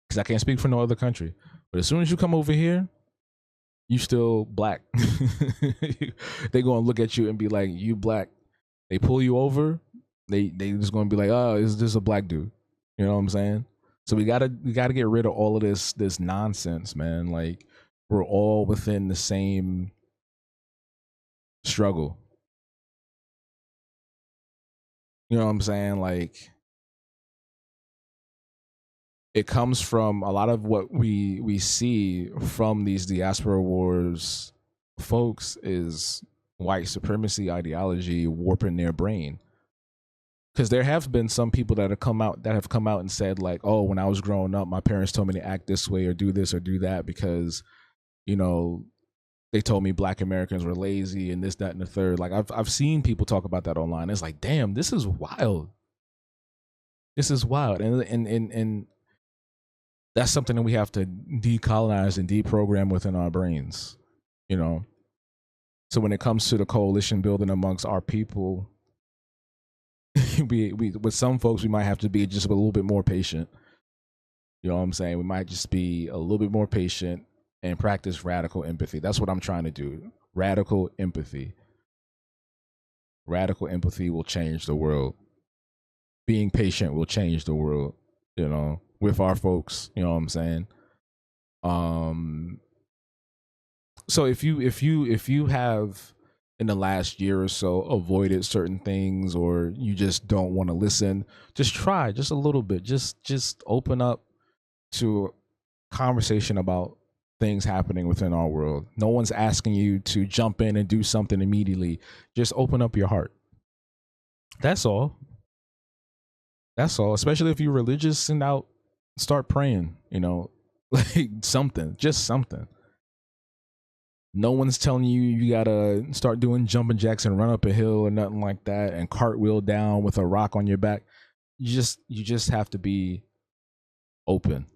because I can't speak for no other country, but as soon as you come over here, you still Black. They gonna look at you and be like, you Black. They pull you over, they just gonna be like, oh, is this a Black dude? You know what I'm saying? So we gotta get rid of all of this nonsense, man. Like we're all within the same struggle. You know what I'm saying? Like it comes from a lot of what we see from these diaspora wars folks is white supremacy ideology warping their brain. because there have been some people that have come out and said like, oh, when I was growing up, my parents told me to act this way or do this or do that because you know they told me Black Americans were lazy and this, that, and the third. Like I've seen people talk about that online. It's like, damn, this is wild. This is wild, and that's something that we have to decolonize and deprogram within our brains. You know, so when it comes to the coalition building amongst our people, we with some folks we might have to be just a little bit more patient. You know what I'm saying? We might just be a little bit more patient and practice radical empathy. That's what I'm trying to do. Radical empathy. Radical empathy will change the world. Being patient will change the world, you know, with our folks, you know what I'm saying? Um so if you have in the last year or so avoided certain things or you just don't want to listen, just try just a little bit. Just open up to conversation about things happening within our world. No one's asking you to jump in and do something immediately. Just open up your heart. That's all. That's all. Especially if you're religious and out, start praying, you know, like something, just something. No one's telling you you gotta start doing jumping jacks and run up a hill or nothing like that and cartwheel down with a rock on your back. You just have to be open.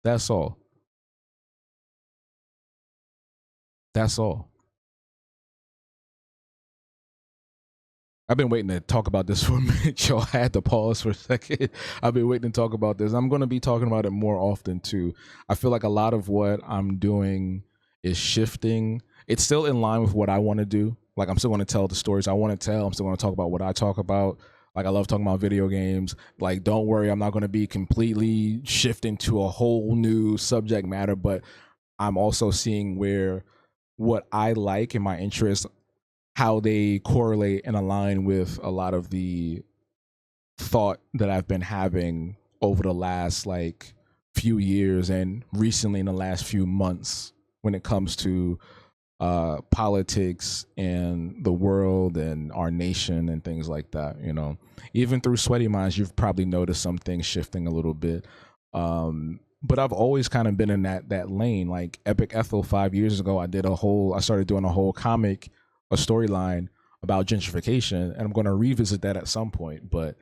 That's all. That's all. I've been waiting to talk about this for a minute, yo. I had to pause for a second. I've been waiting to talk about this. I'm going to be talking about it more often too. I feel like a lot of what I'm doing is shifting. It's still in line with what I want to do. Like I'm still going to tell the stories I want to tell. I'm still going to talk about what I talk about. Like I love talking about video games. Like don't worry, I'm not going to be completely shifting to a whole new subject matter, but I'm also seeing where what I like and my interests how they correlate and align with a lot of the thought that I've been having over the last like few years and recently in the last few months when it comes to politics and the world and our nation and things like that. You know, even through Sweaty Minds, you've probably noticed some things shifting a little bit. But I've always kind of been in that lane. Like Epic Ethel 5 years ago, I started doing a whole comic, a storyline about gentrification, and I'm going to revisit that at some point. But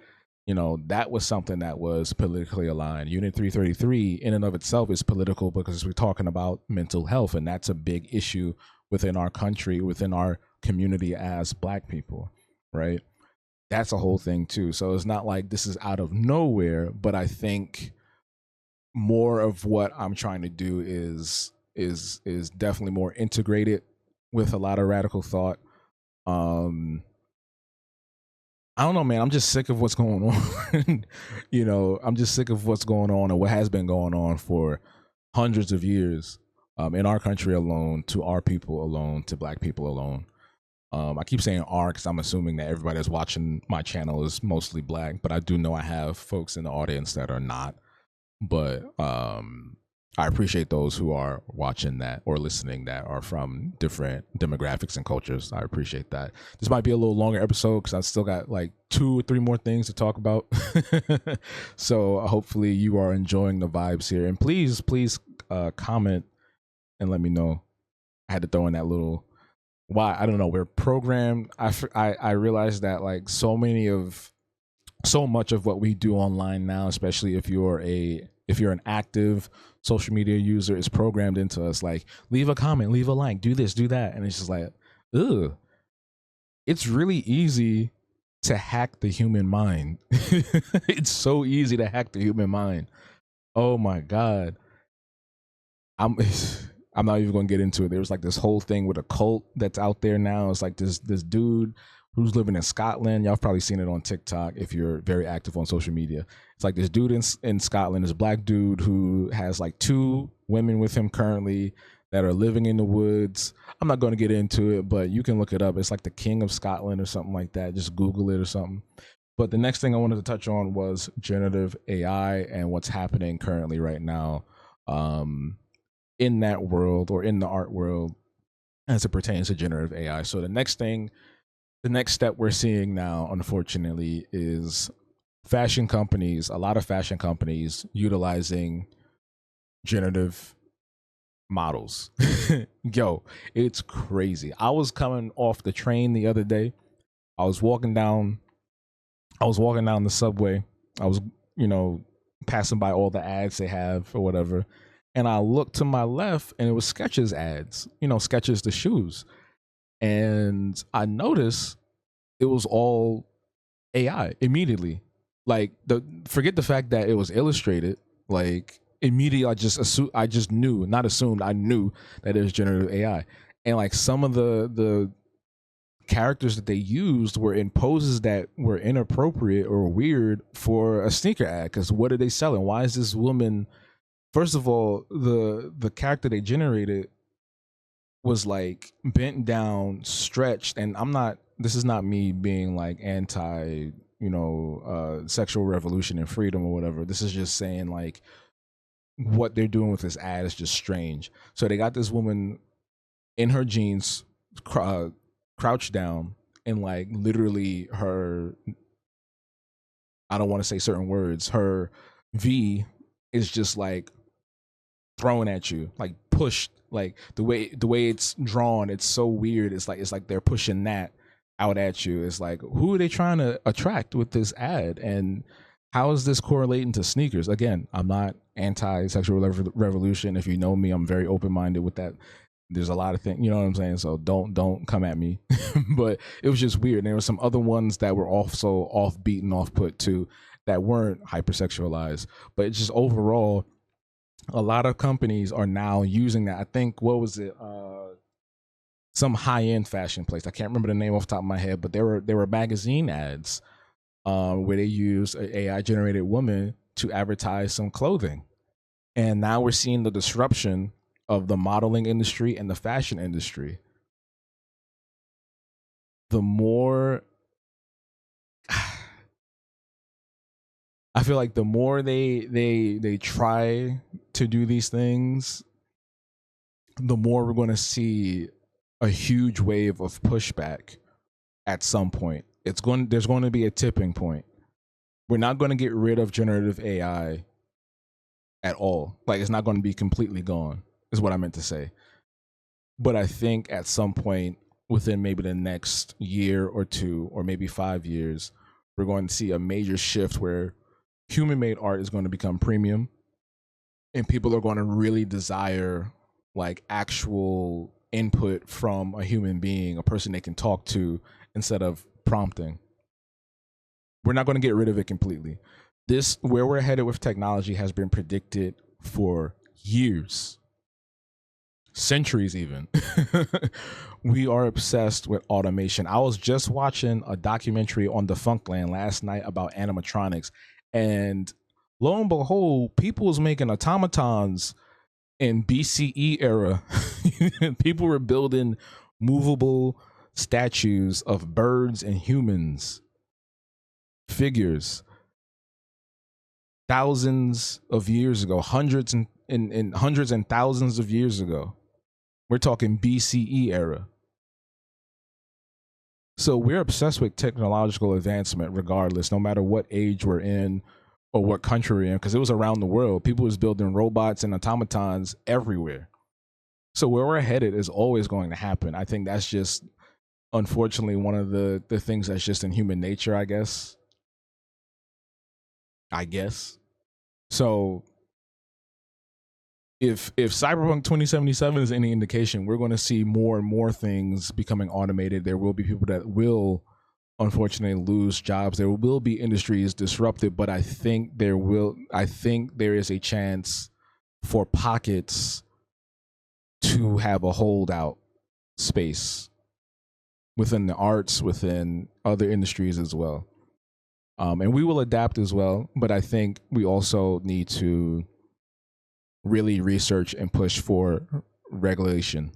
you know, that was something that was politically aligned. Unit 333 in and of itself is political because we're talking about mental health, and that's a big issue within our country, within our community as Black people, right? That's a whole thing too. So it's not like this is out of nowhere, but I think more of what I'm trying to do is definitely more integrated with a lot of radical thought. Um I don't know, man. I'm just sick of what's going on. You know, I'm just sick of what's going on and what has been going on for hundreds of years in our country alone, to our people alone, to Black people alone. I keep saying "our" because I'm assuming that everybody that's watching my channel is mostly Black, but I do know I have folks in the audience that are not. But I appreciate those who are watching that or listening that are from different demographics and cultures. I appreciate that. This might be a little longer episode because I still got like 2 or 3 more things to talk about. So hopefully you are enjoying the vibes here, and please comment and let me know. I had to throw in that little why. I don't know. We're programmed. I realized that like so much of what we do online now, especially if you're an active social media user, is programmed into us. Like, leave a comment, leave a like, do this, do that, and it's just like, ugh. It's really easy to hack the human mind. It's so easy to hack the human mind. Oh my god. I'm I'm not even going to get into it. There's like this whole thing with a cult that's out there now. It's like this dude who's living in Scotland. Y'all have probably seen it on TikTok if you're very active on social media. It's like this dude in Scotland, this Black dude who has like 2 women with him currently that are living in the woods. I'm not going to get into it, but you can look it up. It's like the King of Scotland or something like that. Just Google it or something. But the next thing I wanted to touch on was generative AI and what's happening currently right now. In that world or in the art world as it pertains to generative AI. So the next thing The next step we're seeing now, unfortunately, is fashion companies, a lot of fashion companies utilizing generative models. Yo, it's crazy. I was coming off the train the other day. I was walking down the subway. I was, you know, passing by all the ads they have or whatever. And I looked to my left and it was Skechers ads, Skechers the shoes. And I noticed it was all AI immediately. Like forget the fact that it was illustrated. Like immediately, I just knew, not assumed, I knew that it was generative AI. And like some of the characters that they used were in poses that were inappropriate or weird for a sneaker ad. Because what are they selling? Why is this woman? First of all, the character they generated was like bent down, stretched, and I'm not. This is not me being like anti, sexual revolution and freedom or whatever. This is just saying like what they're doing with this ad is just strange. So they got this woman in her jeans, crouched down, and like literally her. I don't want to say certain words. Her V is just like thrown at you, like pushed, like the way it's drawn, it's so weird. It's like they're pushing that out at you. It's like, who are they trying to attract with this ad, and how is this correlating to sneakers? Again, I'm not anti-sexual revolution. If you know me, I'm very open-minded with that. There's a lot of things, you know what I'm saying? So don't come at me. But it was just weird. And there were some other ones that were also offbeat and off put too, that weren't hypersexualized. But it's just overall, a lot of companies are now using that. I think, what was it? Some high end fashion place. I can't remember the name off the top of my head, but there were magazine ads where they use a AI generated woman to advertise some clothing, and now we're seeing the disruption of the modeling industry and the fashion industry. The more I feel like the more they try to do these things, the more we're going to see a huge wave of pushback at some point. There's going to be a tipping point. We're not going to get rid of generative AI at all. Like, it's not going to be completely gone, is what I meant to say. But I think at some point within maybe the next year or two, or maybe 5 years, we're going to see a major shift where human made art is going to become premium, and people are going to really desire like actual input from a human being, a person they can talk to, instead of prompting. We're not going to get rid of it completely. This, where we're headed with technology, has been predicted for years, centuries even. We are obsessed with automation. I was just watching a documentary on Defunctland last night about animatronics, and lo and behold, people was making automatons in BCE era. People were building movable statues of birds and humans, figures, thousands of years ago, hundreds and thousands of years ago. We're talking BCE era. So we're obsessed with technological advancement regardless, no matter what age we're in or what country we're in, because it was around the world. People was building robots and automatons everywhere. So where we're headed is always going to happen. I think that's just, unfortunately, one of the things that's just in human nature, I guess. So if Cyberpunk 2077 is any indication, we're going to see more and more things becoming automated. There will be people that will unfortunately lose jobs. There will be industries disrupted, but I think there is a chance for pockets to have a holdout space within the arts, within other industries as well. And we will adapt as well, but I think we also need to really research and push for regulation.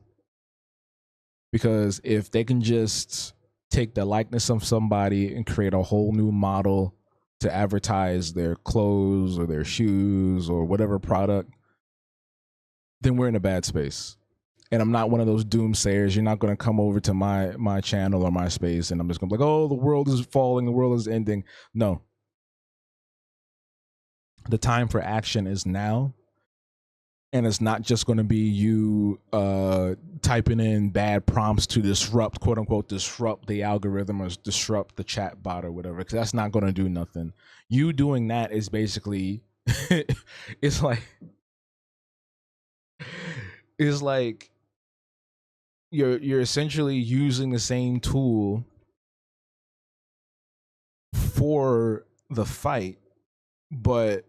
Because if they can just take the likeness of somebody and create a whole new model to advertise their clothes or their shoes or whatever product, then we're in a bad space. And I'm not one of those doomsayers. You're not going to come over to my channel or my space and I'm just going to be like, oh, the world is falling, the world is ending. No. The time for action is now. And it's not just going to be you typing in bad prompts to disrupt, quote unquote, disrupt the algorithm or disrupt the chat bot or whatever, because that's not going to do nothing. You doing that is basically, it's like you're essentially using the same tool for the fight, but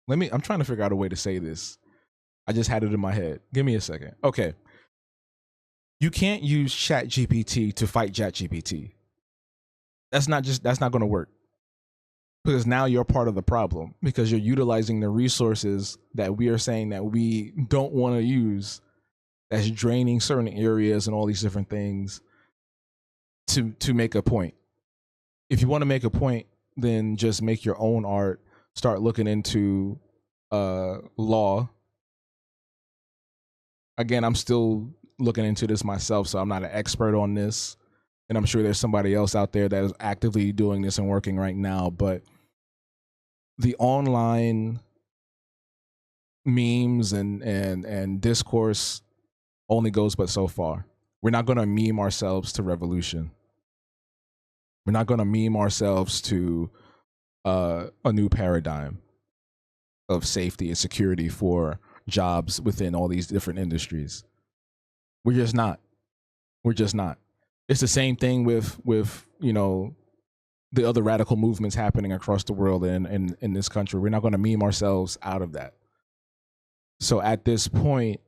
I'm trying to figure out a way to say this. I just had it in my head. Give me a second. Okay. You can't use ChatGPT to fight ChatGPT. That's not going to work. Because now you're part of the problem, because you're utilizing the resources that we are saying that we don't want to use, that's draining certain areas and all these different things to make a point. If you want to make a point, then just make your own art, start looking into law. Again, I'm still looking into this myself, so I'm not an expert on this, and I'm sure there's somebody else out there that is actively doing this and working right now, but the online memes and discourse only goes but so far. We're not going to meme ourselves to revolution. We're not going to meme ourselves to a new paradigm of safety and security for jobs within all these different industries. We're just not. It's the same thing with the other radical movements happening across the world and in this country. We're not going to meme ourselves out of that. So at this point,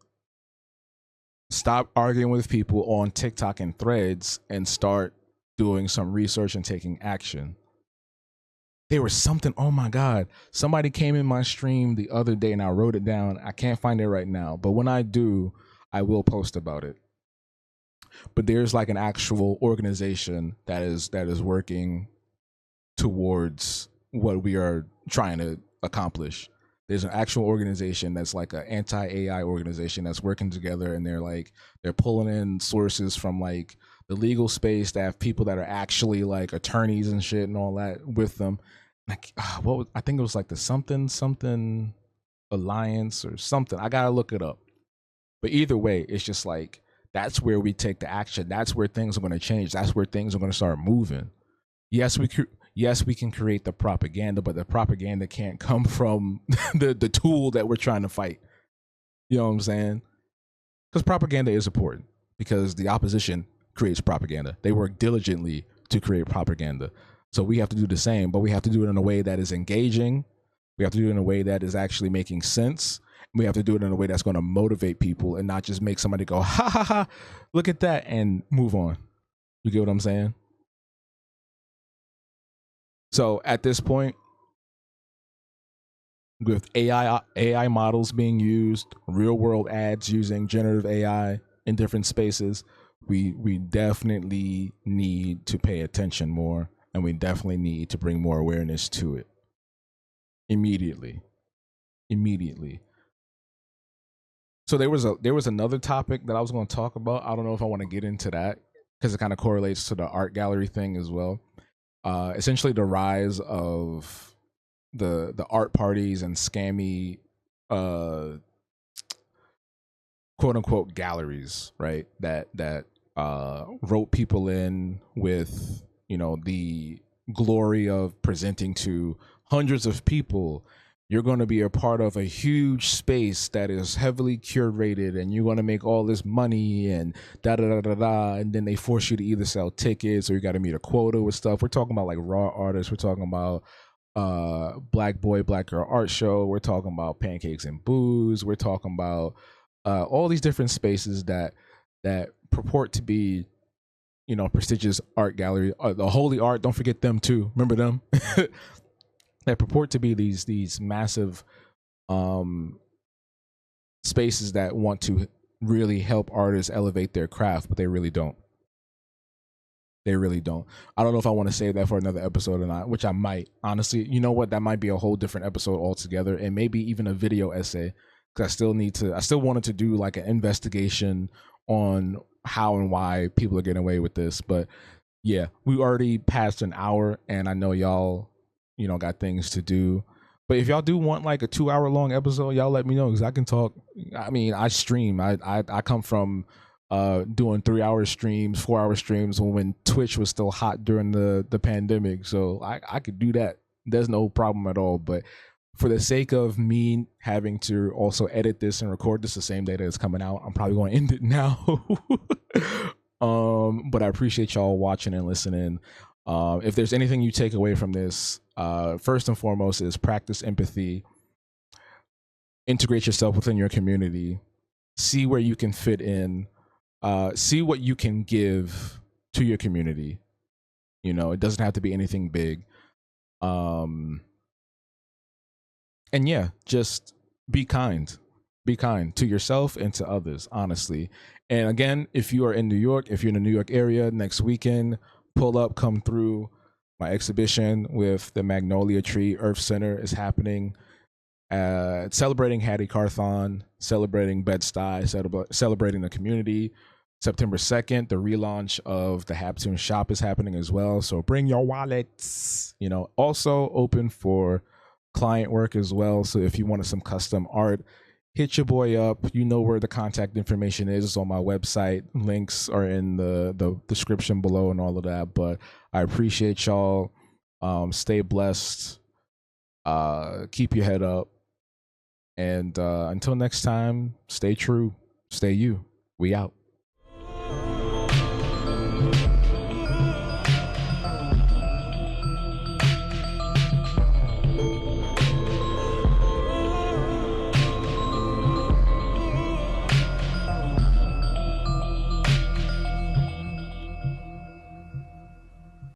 stop arguing with people on TikTok and Threads and start doing some research and taking action. There was something, oh my God, somebody came in my stream the other day and I wrote it down. I can't find it right now, but when I do, I will post about it. But there's like an actual organization that is working towards what we are trying to accomplish. There's an actual organization that's like an anti-AI organization that's working together, and they're pulling in sources from like the legal space that have people that are actually like attorneys and shit and all that with them. Like, I think it was like the something alliance or something. I gotta look it up. But either way, it's just like that's where we take the action. That's where things are going to change. That's where things are going to start moving. Yes, we can create the propaganda, but the propaganda can't come from the tool that we're trying to fight. You know what I'm saying? Because propaganda is important, because the opposition creates propaganda. They work diligently to create propaganda. So we have to do the same, but we have to do it in a way that is engaging. We have to do it in a way that is actually making sense. We have to do it in a way that's going to motivate people and not just make somebody go, ha ha ha, look at that, and move on. You get what I'm saying? So at this point, with AI models being used, real world ads using generative AI in different spaces, we definitely need to pay attention more, and we definitely need to bring more awareness to it immediately. So there was another topic that I was going to talk about. I don't know if I want to get into that because it kind of correlates to the art gallery thing as well. Essentially, the rise of the art parties and scammy quote unquote galleries, right? That rope people in with the glory of presenting to hundreds of people. You're going to be a part of a huge space that is heavily curated, and you're going to make all this money and da da da da da. And then they force you to either sell tickets or you got to meet a quota with stuff. We're talking about like raw artists. We're talking about Black Boy, Black Girl Art Show. We're talking about Pancakes and Booze. We're talking about all these different spaces that purport to be prestigious art gallery. The Holy Art, don't forget them too. Remember them? That purport to be these massive spaces that want to really help artists elevate their craft, but they really don't. They really don't. I don't know if I want to save that for another episode or not, which I might. Honestly, you know what? That might be a whole different episode altogether, and maybe even a video essay, because I still wanted to do like an investigation on how and why people are getting away with this. But yeah, we already passed an hour, and I know y'all, got things to do. But if y'all do want like a 2 hour long episode, y'all let me know because I can talk. I mean, I stream. I come from doing 3 hour streams, 4 hour streams when Twitch was still hot during the pandemic. So I could do that. There's no problem at all. But for the sake of me having to also edit this and record this the same day that it's coming out, I'm probably going to end it now. But I appreciate y'all watching and listening. If there's anything you take away from this, first and foremost is practice empathy, integrate yourself within your community, see where you can fit in, see what you can give to your community. It doesn't have to be anything big. And yeah, just be kind to yourself and to others, honestly. And again, if you are in New York, if you're in the New York area next weekend, pull up, come through. My exhibition with the Magnolia Tree Earth Center is happening. Celebrating Hattie Carthon, celebrating Bed-Stuy, celebrating the community. September 2nd, the relaunch of the Habtoon shop is happening as well. So bring your wallets. Also open for client work as well. So if you wanted some custom art, hit your boy up. You know where the contact information is. It's on my website. Links are in the description below and all of that. But I appreciate y'all. Stay blessed. Keep your head up. And until next time, stay true. Stay you. We out.